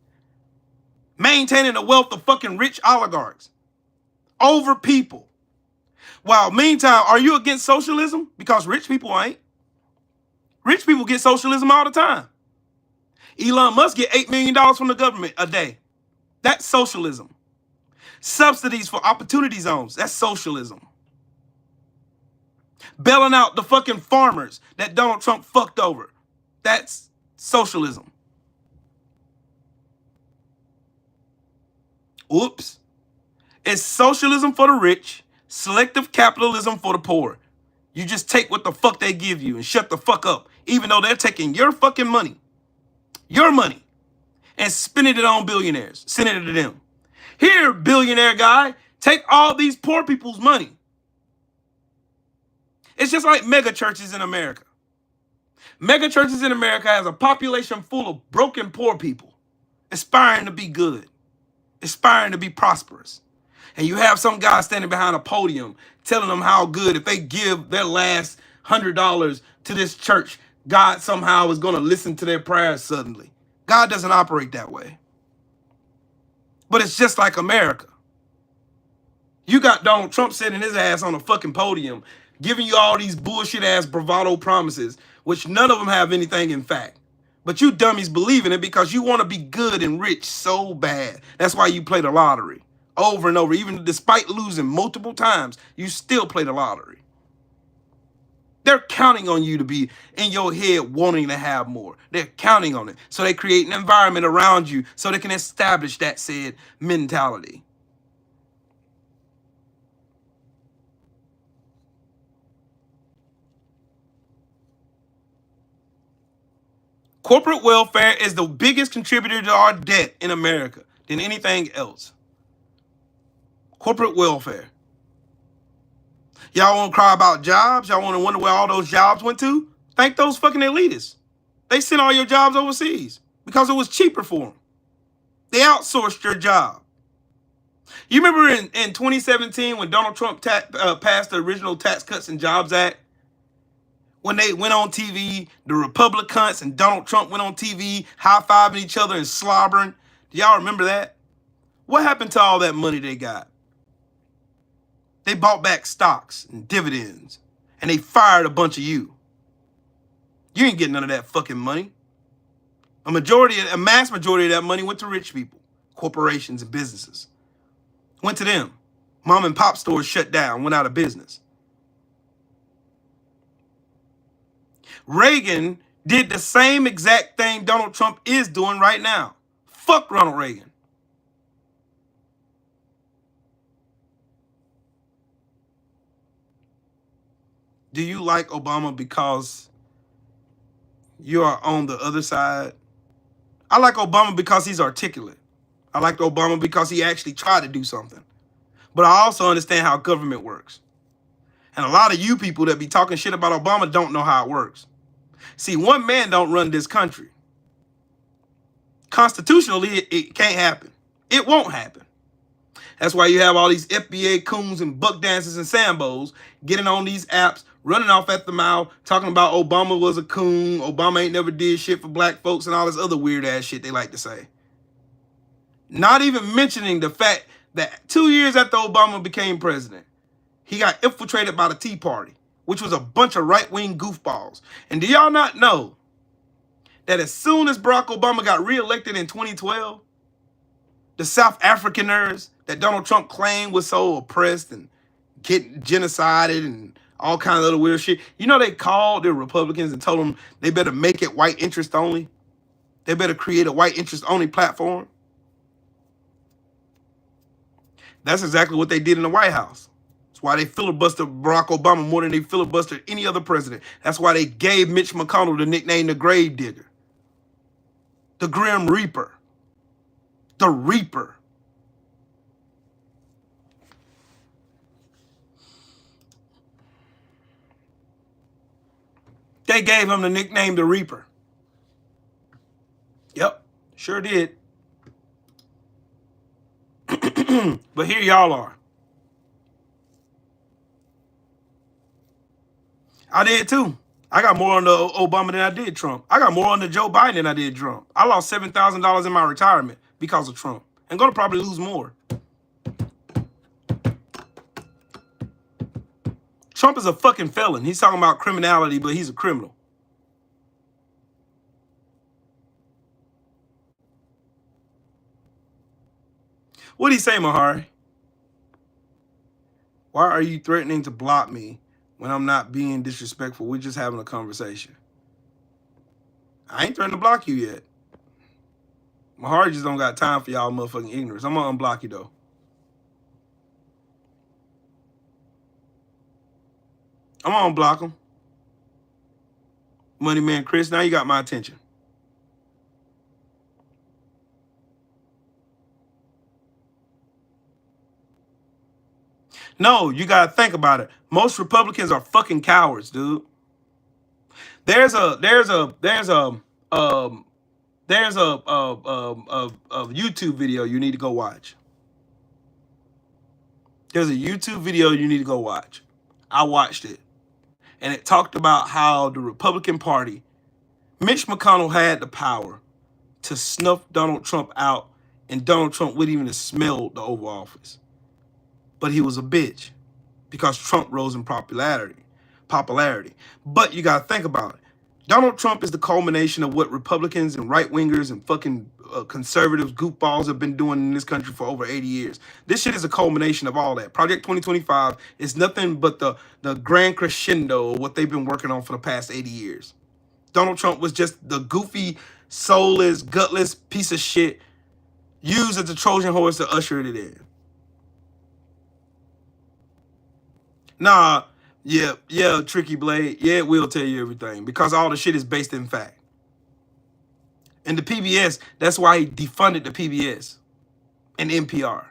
Maintaining the wealth of fucking rich oligarchs over people. While meantime, are you against socialism? Because rich people ain't. Rich people get socialism all the time. Elon Musk get $8 million from the government a day. That's socialism. Subsidies for opportunity zones. That's socialism. Bailing out the fucking farmers that Donald Trump fucked over. That's socialism. Oops. It's socialism for the rich, selective capitalism for the poor. You just take what the fuck they give you and shut the fuck up, even though they're taking your fucking money, and spending it on billionaires, sending it to them. Here, billionaire guy, take all these poor people's money. It's just like mega churches in America. Mega churches in America has a population full of broken poor people, aspiring to be good, aspiring to be prosperous. And you have some guy standing behind a podium telling them how good, if they give their last $100 to this church, God somehow is going to listen to their prayers suddenly. God doesn't operate that way. But it's just like America. You got Donald Trump sitting his ass on a fucking podium, giving you all these bullshit ass bravado promises, which none of them have anything in fact. But you dummies believe in it because you want to be good and rich so bad. That's why you play the lottery over and over. Even despite losing multiple times, you still play the lottery. They're counting on you to be in your head wanting to have more. They're counting on it. So they create an environment around you so they can establish that said mentality. Corporate welfare is the biggest contributor to our debt in America than anything else. Corporate welfare. Y'all want to cry about jobs? Y'all want to wonder where all those jobs went to? Thank those fucking elitists. They sent all your jobs overseas because it was cheaper for them. They outsourced your job. You remember in 2017 when Donald Trump passed the original Tax Cuts and Jobs Act? When they went on TV, the Republicans and Donald Trump went on TV high-fiving each other and slobbering. Do y'all remember that? What happened to all that money they got? They bought back stocks and dividends, and they fired a bunch of you. You ain't getting none of that fucking money. A mass majority of that money went to rich people, corporations and businesses. Went to them. Mom and pop stores shut down, went out of business. Reagan did the same exact thing Donald Trump is doing right now. Fuck Ronald Reagan. Do you like Obama because you are on the other side? I like Obama because he's articulate. I like Obama because he actually tried to do something. But I also understand how government works. And a lot of you people that be talking shit about Obama don't know how it works. See, one man don't run this country. Constitutionally, it can't happen. It won't happen. That's why you have all these FBA coons and buck dancers and Sambos getting on these apps, running off at the mouth, talking about Obama was a coon, Obama ain't never did shit for black folks, and all this other weird ass shit they like to say. Not even mentioning the fact that 2 years after Obama became president, he got infiltrated by the Tea Party, which was a bunch of right-wing goofballs. And do y'all not know that as soon as Barack Obama got reelected in 2012, the South Africaners that Donald Trump claimed was so oppressed and getting genocided and all kinds of other weird shit, you know, they called the Republicans and told them they better make it white interest only. They better create a white interest only platform. That's exactly what they did in the White House. That's why they filibustered Barack Obama more than they filibustered any other president. That's why they gave Mitch McConnell the nickname the Grave Digger, the Grim Reaper, the Reaper. They gave him the nickname the Reaper. Yep, sure did. But here y'all are. I did too. I got more under Obama than I did Trump. I got more under Joe Biden than I did Trump. I lost $7,000 in my retirement because of Trump. And gonna probably lose more. Trump is a fucking felon. He's talking about criminality, but he's a criminal. What'd he say, Mahari? Why are you threatening to block me when I'm not being disrespectful? We're just having a conversation. I ain't threatening to block you yet. Mahari just don't got time for y'all motherfucking ignorance. I'm gonna unblock you though. I'm gonna unblock him. Money Man Chris, now you got my attention. No, you gotta think about it. Most Republicans are fucking cowards, dude. There's a YouTube video you need to go watch. There's a YouTube video you need to go watch. I watched it. And it talked about how the Republican Party, Mitch McConnell had the power to snuff Donald Trump out, and Donald Trump wouldn't even have smelled the Oval Office. But he was a bitch because Trump rose in popularity. But you got to think about it. Donald Trump is the culmination of what Republicans and right-wingers and fucking conservatives, goofballs have been doing in this country for over 80 years. This shit is a culmination of all that. Project 2025 is nothing but the grand crescendo of what they've been working on for the past 80 years. Donald Trump was just the goofy, soulless, gutless piece of shit used as a Trojan horse to usher it in. Nah, yeah, Tricky Blade. Yeah, it will tell you everything because all the shit is based in fact. And the PBS, that's why he defunded the PBS and NPR.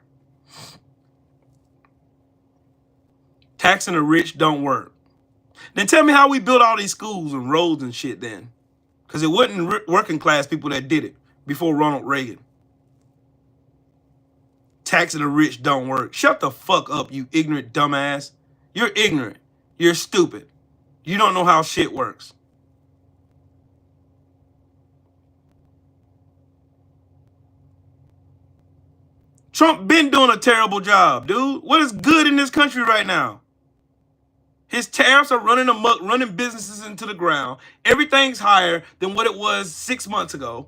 Taxing the rich don't work. Then tell me how we built all these schools and roads and shit then. Because it wasn't working class people that did it before Ronald Reagan. Taxing the rich don't work. Shut the fuck up, you ignorant dumbass. You're ignorant. You're stupid. You don't know how shit works. Trump been doing a terrible job, dude. What is good in this country right now? His tariffs are running amok, running businesses into the ground. Everything's higher than what it was 6 months ago.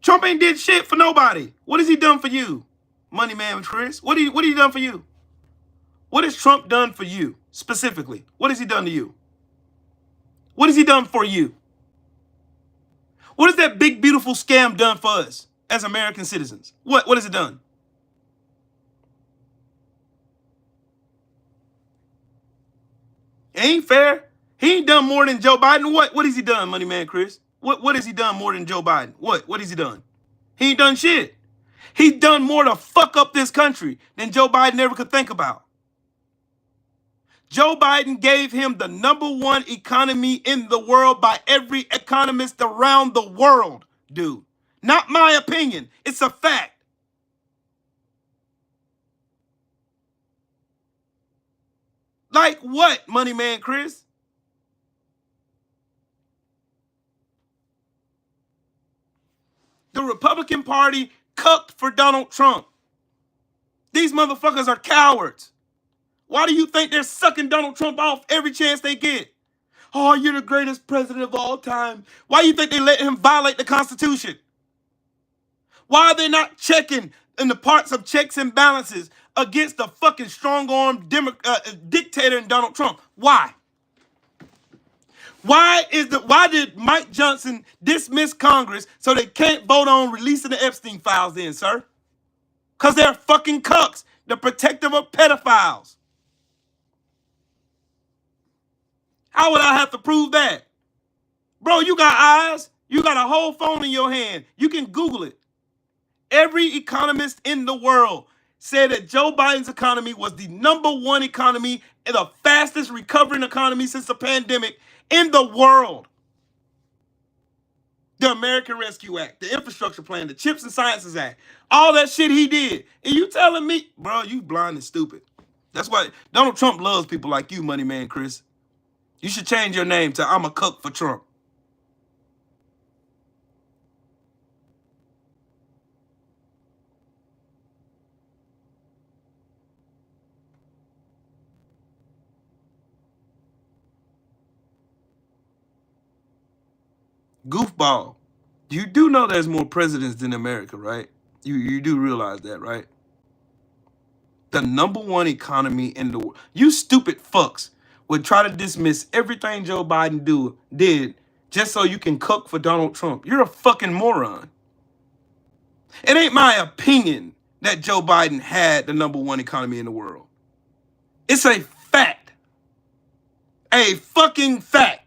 Trump ain't did shit for nobody. What has he done for you, Money Man Chris? What he done for you? What has Trump done for you specifically? What has he done to you? What has he done for you? What has that big, beautiful scam done for us as American citizens? What has it done? It ain't fair. He ain't done more than Joe Biden. What has he done, Money Man Chris? What has he done more than Joe Biden? What has he done? He ain't done shit. He's done more to fuck up this country than Joe Biden ever could think about. Joe Biden gave him the #1 economy in the world by every economist around the world, dude. Not my opinion. It's a fact. Like what, Money Man Chris? The Republican Party cucked for Donald Trump. These motherfuckers are cowards. Why do you think they're sucking Donald Trump off every chance they get? Oh, you're the greatest president of all time. Why do you think they let him violate the Constitution? Why are they not checking in the parts of checks and balances against the fucking strong-armed dictator in Donald Trump? Why? Why did Mike Johnson dismiss Congress so they can't vote on releasing the Epstein files then, sir? Because they're fucking cucks. They're protective of pedophiles. How would I have to prove that? Bro, you got eyes. You got a whole phone in your hand. You can Google it. Every economist in the world said that Joe Biden's economy was the #1 economy and the fastest recovering economy since the pandemic in the world. The American Rescue Act, the Infrastructure Plan, the Chips and Sciences Act, all that shit he did. And you telling me, bro, you blind and stupid. That's why Donald Trump loves people like you, Money Man Chris. You should change your name to I'm a Cook for Trump. Goofball. You do know there's more presidents than America, right? You do realize that, right? The #1 economy in the world. You stupid fucks would try to dismiss everything Joe Biden did just so you can cook for Donald Trump. You're a fucking moron. It ain't my opinion that Joe Biden had the #1 economy in the world. It's a fact. A fucking fact.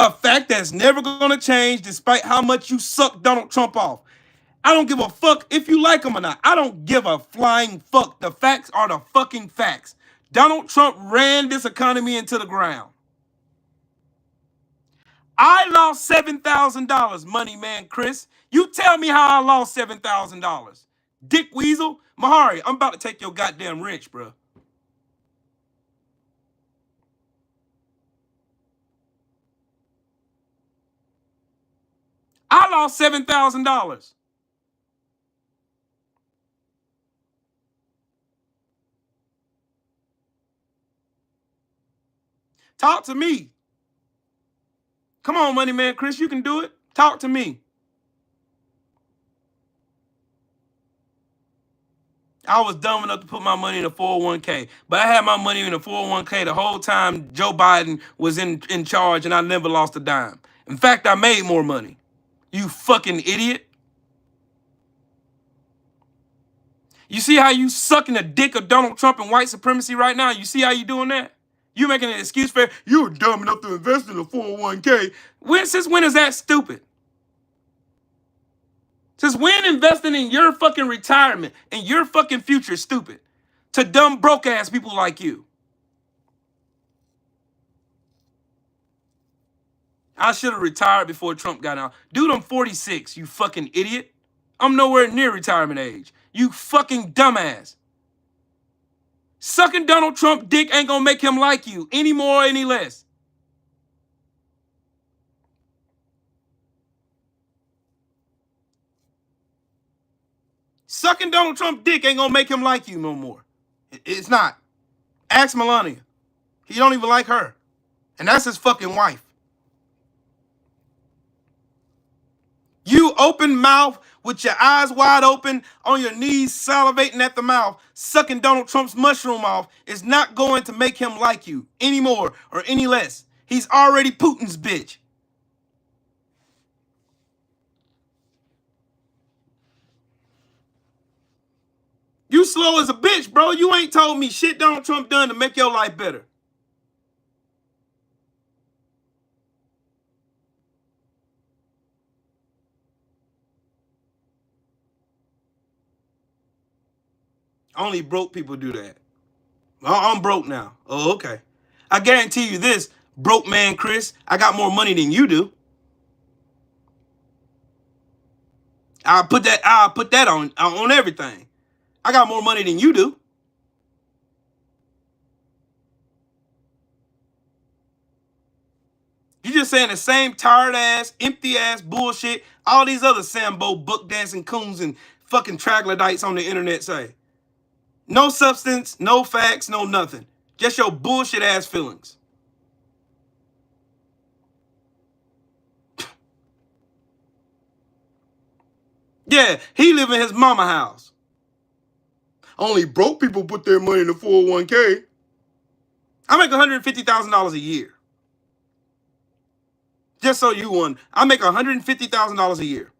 A fact that's never gonna change despite how much you suck Donald Trump off. I don't give a fuck if you like him or not. I don't give a flying fuck. The facts are the fucking facts. Donald Trump ran this economy into the ground. I lost $7,000, Money Man Chris. You tell me how I lost $7,000. Dick Weasel. Mahari, I'm about to take your goddamn wrench, bro. I lost $7,000. Talk to me. Come on, Money Man Chris, you can do it. Talk to me. I was dumb enough to put my money in a 401k, but I had my money in a 401k the whole time Joe Biden was in charge, and I never lost a dime. In fact, I made more money. You fucking idiot. You see how you sucking the dick of Donald Trump and white supremacy right now? You see how you doing that? You making an excuse for you were dumb enough to invest in a 401k. Since when is that stupid? Since when investing in your fucking retirement and your fucking future is stupid? To dumb broke ass people like you. I should have retired before Trump got out. Dude, I'm 46, you fucking idiot. I'm nowhere near retirement age. You fucking dumbass. Sucking Donald Trump dick ain't gonna make him like you any more or any less. Sucking Donald Trump dick ain't gonna make him like you no more. It's not. Ask Melania. He don't even like her. And that's his fucking wife. You open mouth with your eyes wide open, on your knees salivating at the mouth, sucking Donald Trump's mushroom off is not going to make him like you any more or any less. He's already Putin's bitch. You slow as a bitch, bro. You ain't told me shit Donald Trump done to make your life better. Only broke people do that. I'm broke now. Oh, okay. I guarantee you this, broke man Chris, I got more money than you do. I'll put that on everything. I got more money than you do. You just saying the same tired ass, empty ass bullshit all these other Sambo book dancing coons and fucking troglodytes on the internet say. No substance, no facts, no nothing. Just your bullshit ass feelings. Yeah, he live in his mama house. Only broke people put their money in a 401k. I make $150,000 a year. Just so you won, I make $150,000 a year.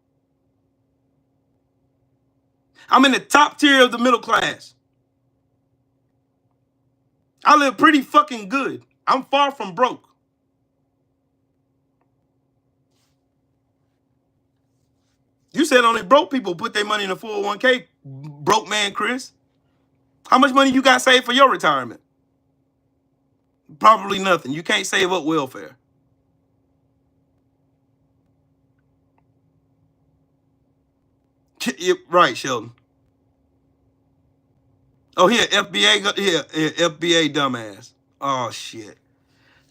I'm in the top tier of the middle class. I live pretty fucking good. I'm far from broke. You said only broke people put their money in a 401k, broke man Chris. How much money you got saved for your retirement? Probably nothing. You can't save up welfare. Right, Sheldon. Oh, here, FBA, here, FBA dumbass. Oh, shit.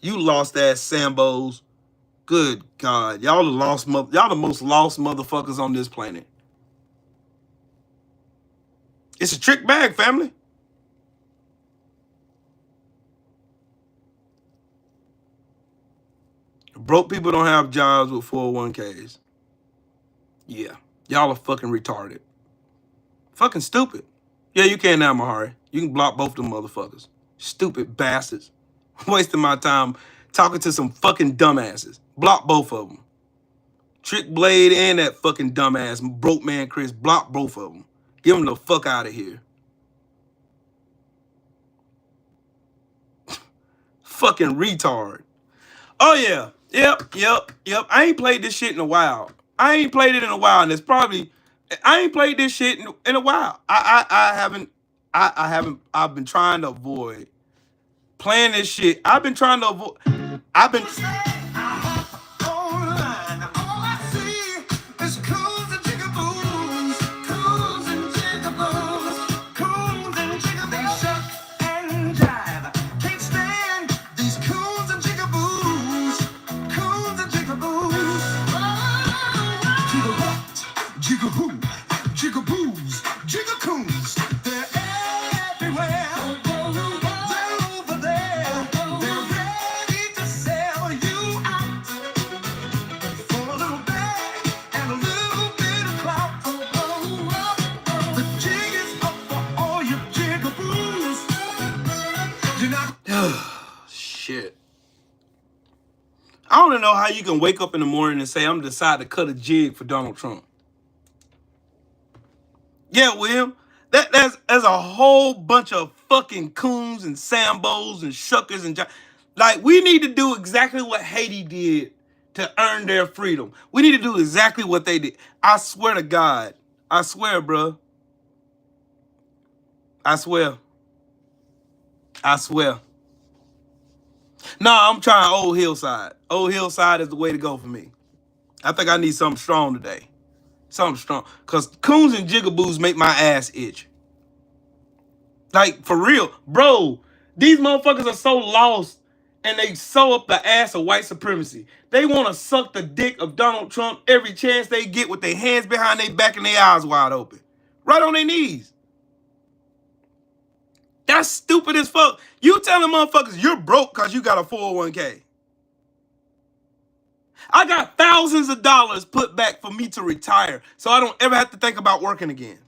You lost ass Sambos. Good God. Y'all the most lost motherfuckers on this planet. It's a trick bag, family. Broke people don't have jobs with 401ks. Yeah. Y'all are fucking retarded. Fucking stupid. Yeah, you can now, Mahari. You can block both of them motherfuckers. Stupid bastards. Wasting my time talking to some fucking dumbasses. Block both of them. Trick Blade and that fucking dumbass broke man Chris. Block both of them. Get them the fuck out of here. Fucking retard. Oh yeah. Yep. I ain't played this shit in a while. I ain't played it in a while, and it's probably I ain't played this shit in a while. I haven't. I've been trying to avoid playing this shit. I've been trying to avoid. I've been. Shit. I don't know how you can wake up in the morning and say, I'm deciding to cut a jig for Donald Trump. Yeah, William. There's a whole bunch of fucking coons and Sambos and shuckers and like, we need to do exactly what Haiti did to earn their freedom. We need to do exactly what they did. I swear to God. I swear, bro. I swear. Nah, I'm trying Old Hillside. Old Hillside is the way to go for me. I think I need something strong today. Something strong. Because coons and jigaboos make my ass itch. Like, for real. Bro, these motherfuckers are so lost and they sew up the ass of white supremacy. They want to suck the dick of Donald Trump every chance they get with their hands behind their back and their eyes wide open. Right on their knees. That's stupid as fuck. You telling motherfuckers you're broke because you got a 401k. I got thousands of dollars put back for me to retire so I don't ever have to think about working again.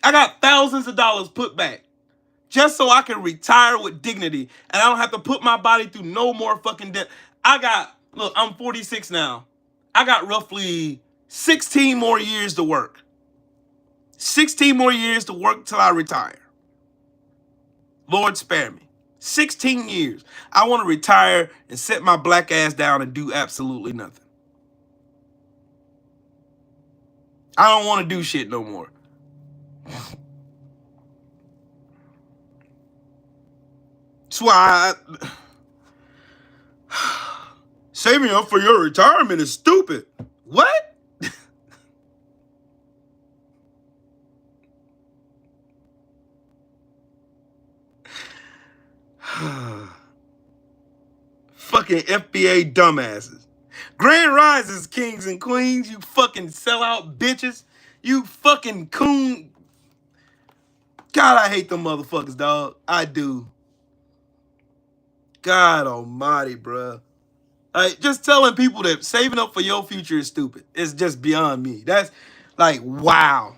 I got thousands of dollars put back just so I can retire with dignity and I don't have to put my body through no more fucking debt. Look, I'm 46 now. I got roughly 16 more years to work. 16 more years to work till I retire. Lord spare me. 16 years. I want to retire and sit my black ass down and do absolutely nothing. I don't want to do shit no more. That's why saving up for your retirement is stupid. What? Fucking FBA dumbasses. Grand Rises, kings and queens, you fucking sellout bitches. You fucking coon. God, I hate them motherfuckers, dog. I do. God almighty, bruh. Like, just telling people that saving up for your future is stupid. It's just beyond me. That's like, wow.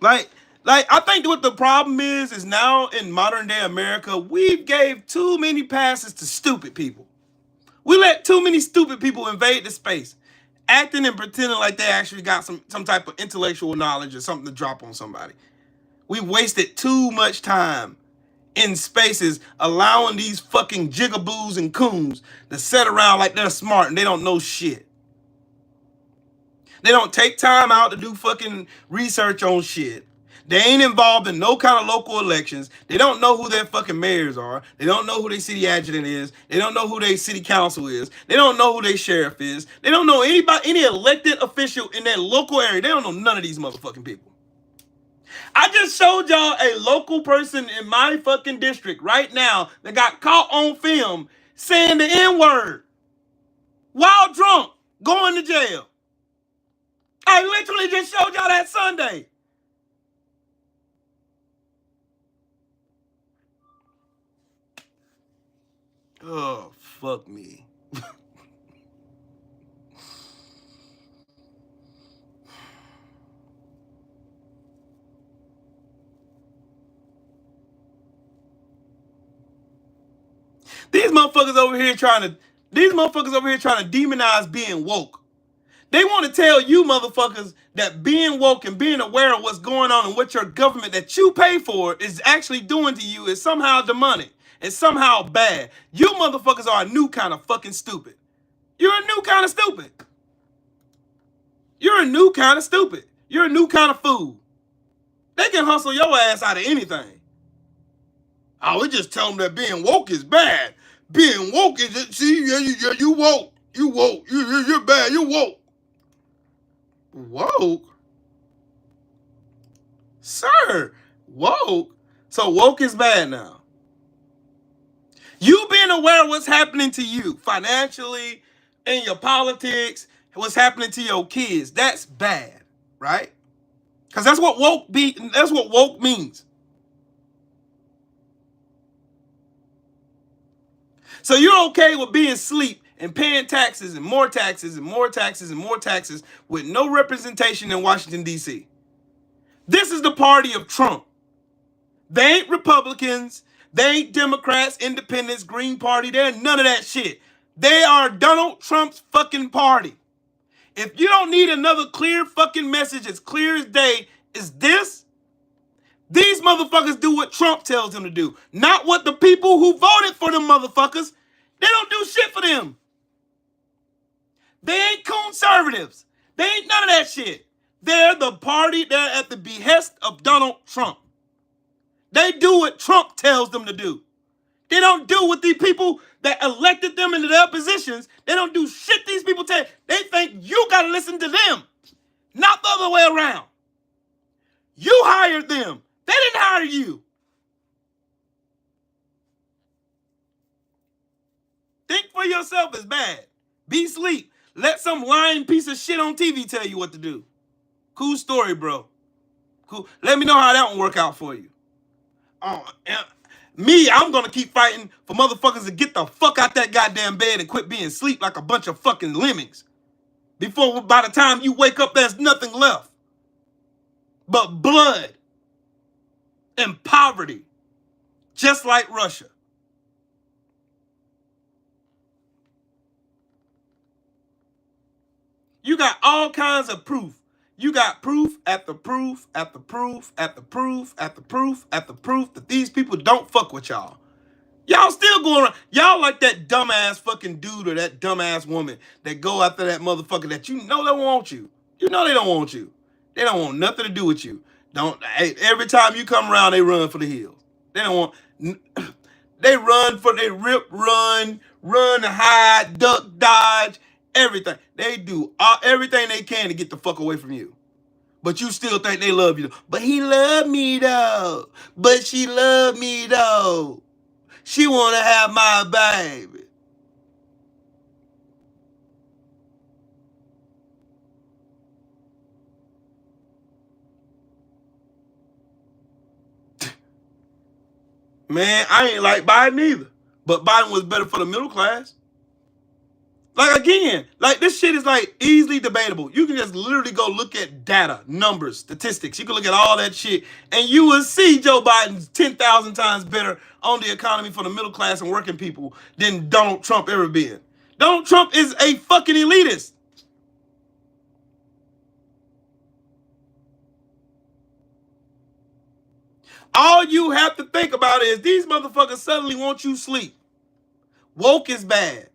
Like I think what the problem is now in modern day America, we've gave too many passes to stupid people. We let too many stupid people invade the space, acting and pretending like they actually got some type of intellectual knowledge or something to drop on somebody. We wasted too much time in spaces allowing these fucking jigaboos and coons to sit around like they're smart and they don't know shit. They don't take time out to do fucking research on shit. They ain't involved in no kind of local elections. They don't know who their fucking mayors are. They don't know who their city adjutant is. They don't know who their city council is. They don't know who their sheriff is. They don't know anybody, any elected official in that local area. They don't know none of these motherfucking people. I just showed y'all a local person in my fucking district right now that got caught on film saying the N-word while drunk, going to jail. I literally just showed y'all that Sunday. Oh, fuck me. These motherfuckers over here trying to demonize being woke. They want to tell you motherfuckers that being woke and being aware of what's going on and what your government that you pay for is actually doing to you is somehow demonic and somehow bad. You motherfuckers are a new kind of fucking stupid. You're a new kind of stupid. You're a new kind of stupid. You're a new kind of fool. They can hustle your ass out of anything. Oh, we just tell them that being woke is bad. Being woke is, see, you woke. You woke. You're bad. You woke. Woke? Sir, woke? So woke is bad now. You being aware of what's happening to you financially, in your politics, what's happening to your kids, that's bad, right? Because that's what woke means. So you're okay with being asleep and paying taxes and more taxes and more taxes and more taxes with no representation in Washington, D.C. This is the party of Trump. They ain't Republicans. They ain't Democrats, Independents, Green Party. They're none of that shit. They are Donald Trump's fucking party. If you don't need another clear fucking message as clear as day as this, these motherfuckers do what Trump tells them to do. Not what the people who voted for them motherfuckers. They don't do shit for them. They ain't conservatives. They ain't none of that shit. They're the party. They're at the behest of Donald Trump. They do what Trump tells them to do. They don't do what the people that elected them into their positions. They don't do shit these people tell you. They think you got to listen to them, not the other way around. You hired them. They didn't hire you. Think for yourself is bad. Be sleep. Let some lying piece of shit on TV tell you what to do. Cool story, bro. Cool. Let me know how that one work out for you. Me, I'm gonna keep fighting for motherfuckers to get the fuck out that goddamn bed and quit being asleep like a bunch of fucking lemmings. Before, by the time you wake up, there's nothing left but blood and poverty, just like Russia. You got all kinds of proof. You got proof after proof after proof after proof after proof after proof that these people don't fuck with y'all. Y'all still going around. Y'all like that dumbass fucking dude or that dumbass woman that go after that motherfucker that you know they want you. You know they don't want you. They don't want nothing to do with you. Every time you come around, they run for the hills. They don't want. They run for they rip, run, hide, duck, dodge, everything. They do everything they can to get the fuck away from you. But you still think they love you. But he loved me though. But she loved me though. She want to have my baby. Man, I ain't like Biden either. But Biden was better for the middle class. Like, again, like, this shit is, like, easily debatable. You can just literally go look at data, numbers, statistics. You can look at all that shit, and you will see Joe Biden's 10,000 times better on the economy for the middle class and working people than Donald Trump ever been. Donald Trump is a fucking elitist. All you have to think about is these motherfuckers suddenly want you to sleep. Woke is bad.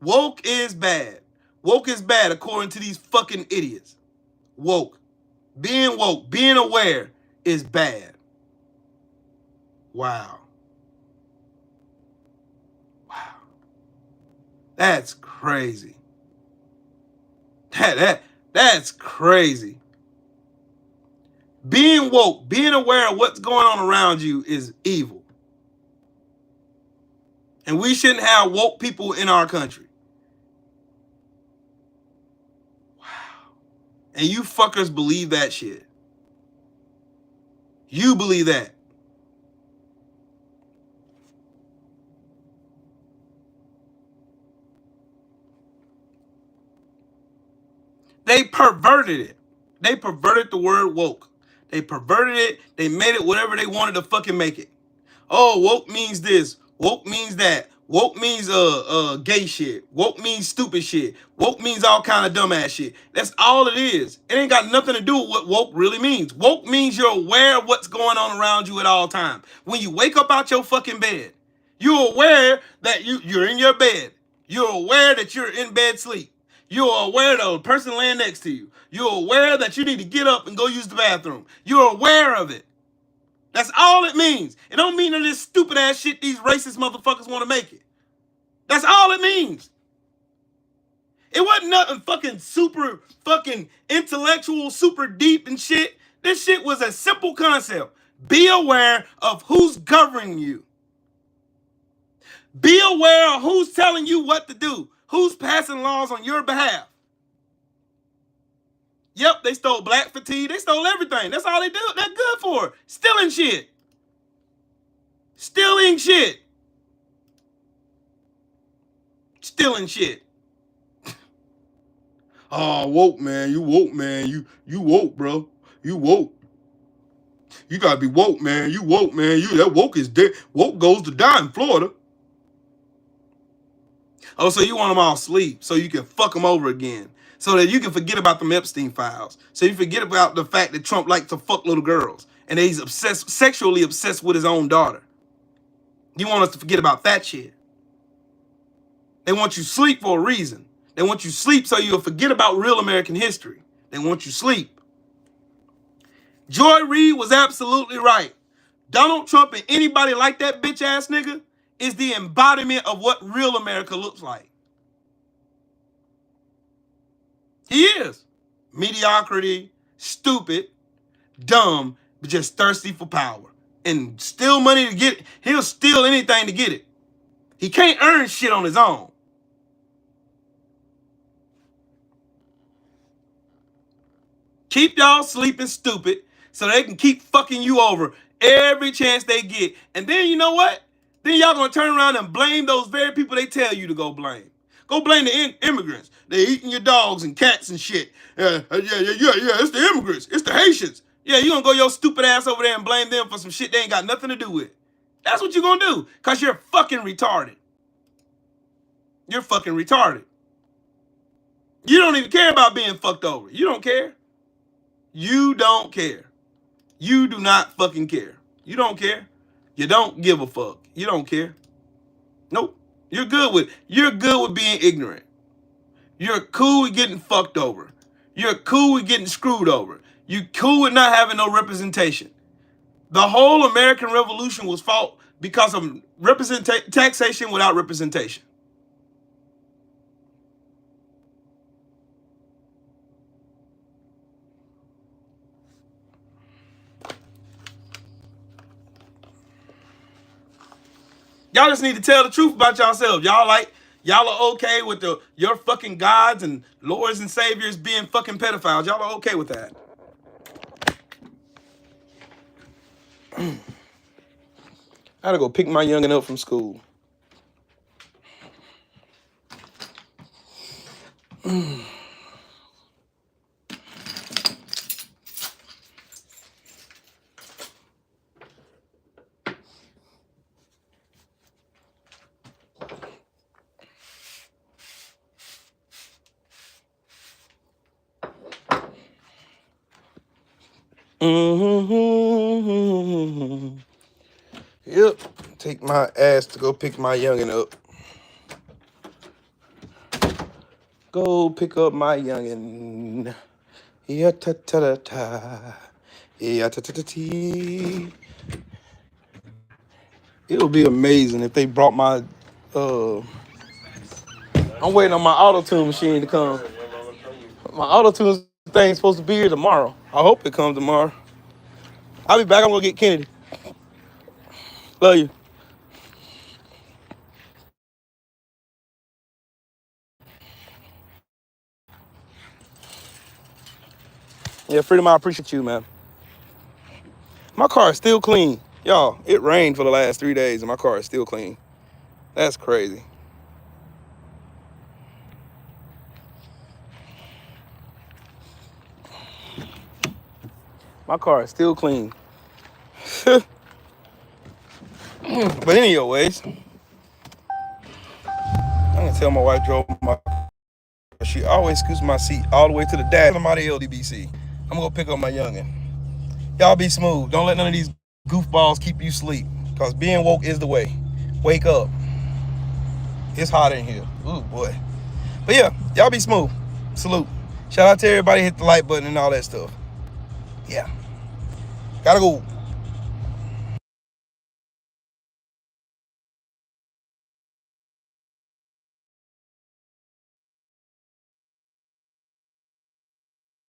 Woke is bad. Woke is bad according to these fucking idiots. Woke. Being aware is bad. Wow. Wow. That's crazy. That's crazy. Being woke, being aware of what's going on around you is evil. And we shouldn't have woke people in our country. Wow. And you fuckers believe that shit. You believe that. They perverted it. They perverted the word woke. They perverted it. They made it whatever they wanted to fucking make it. Oh, woke means this. Woke means that. Woke means gay shit. Woke means stupid shit. Woke means all kind of dumbass shit. That's all it is. It ain't got nothing to do with what woke really means. Woke means you're aware of what's going on around you at all times. When you wake up out your fucking bed, you're aware that you're in your bed. You're aware that you're in bed sleep. You're aware of the person laying next to you. You're aware that you need to get up and go use the bathroom. You're aware of it. That's all it means. It don't mean none of this stupid ass shit these racist motherfuckers want to make it. That's all it means. It wasn't nothing fucking super fucking intellectual, super deep and shit. This shit was a simple concept. Be aware of who's governing you. Be aware of who's telling you what to do. Who's passing laws on your behalf. Yep, they stole black fatigue. They stole everything. That's all they do. They're good for. Stealing shit. Stealing shit. Stealing shit. Oh, woke, man. You woke, man. You woke, bro. You woke. You gotta be woke, man. You woke, man. That woke is dead. Woke goes to die in Florida. Oh, so you want them all asleep so you can fuck them over again. So that you can forget about them Epstein files. So you forget about the fact that Trump likes to fuck little girls. And that he's sexually obsessed with his own daughter. You want us to forget about that shit. They want you sleep for a reason. They want you sleep so you'll forget about real American history. They want you sleep. Joy Reid was absolutely right. Donald Trump and anybody like that bitch ass nigga is the embodiment of what real America looks like. He is. Mediocrity, stupid, dumb, but just thirsty for power. And steal money to get it. He'll steal anything to get it. He can't earn shit on his own. Keep y'all sleeping stupid so they can keep fucking you over every chance they get. And then you know what? Then y'all gonna turn around and blame those very people they tell you to go blame. Go blame the immigrants. They're eating your dogs and cats and shit. Yeah, it's the immigrants. It's the Haitians. Yeah, you gonna go your stupid ass over there and blame them for some shit they ain't got nothing to do with. That's what you're gonna do, because you're fucking retarded. You're fucking retarded. You don't even care about being fucked over. You don't care. You don't care. You do not fucking care. You don't care. You don't give a fuck. You don't care. Nope. You're good with being ignorant. You're cool with getting fucked over. You're cool with getting screwed over. You're cool with not having no representation. The whole American Revolution was fought because of taxation without representation. Y'all just need to tell the truth about yourselves. Y'all are okay with your fucking gods and lords and saviors being fucking pedophiles. Y'all are okay with that. I gotta go pick my youngin' up from school. Yep. Take my ass to go pick my youngin' up. Go pick up my youngin'. Yeah, ta ta ta ta. Yeah, it would be amazing if they brought my. I'm waiting on my auto-tune machine to come. My auto-tune thing's supposed to be here tomorrow. I hope it comes tomorrow. I'll be back. I'm gonna get Kennedy. Love you. Yeah, Freedom, I appreciate you, man. My car is still clean. Y'all, it rained for the last 3 days and my car is still clean. That's crazy. My car is still clean. But anyways, I'm gonna tell my wife drove my car. She always scoots my seat all the way to the dash. I'm out of LDBC. I'm gonna pick up my youngin'. Y'all be smooth. Don't let none of these goofballs keep you asleep. Cause being woke is the way. Wake up. It's hot in here. Ooh, boy. But yeah, y'all be smooth. Salute. Shout out to everybody, hit the like button and all that stuff. Yeah. Gotta go.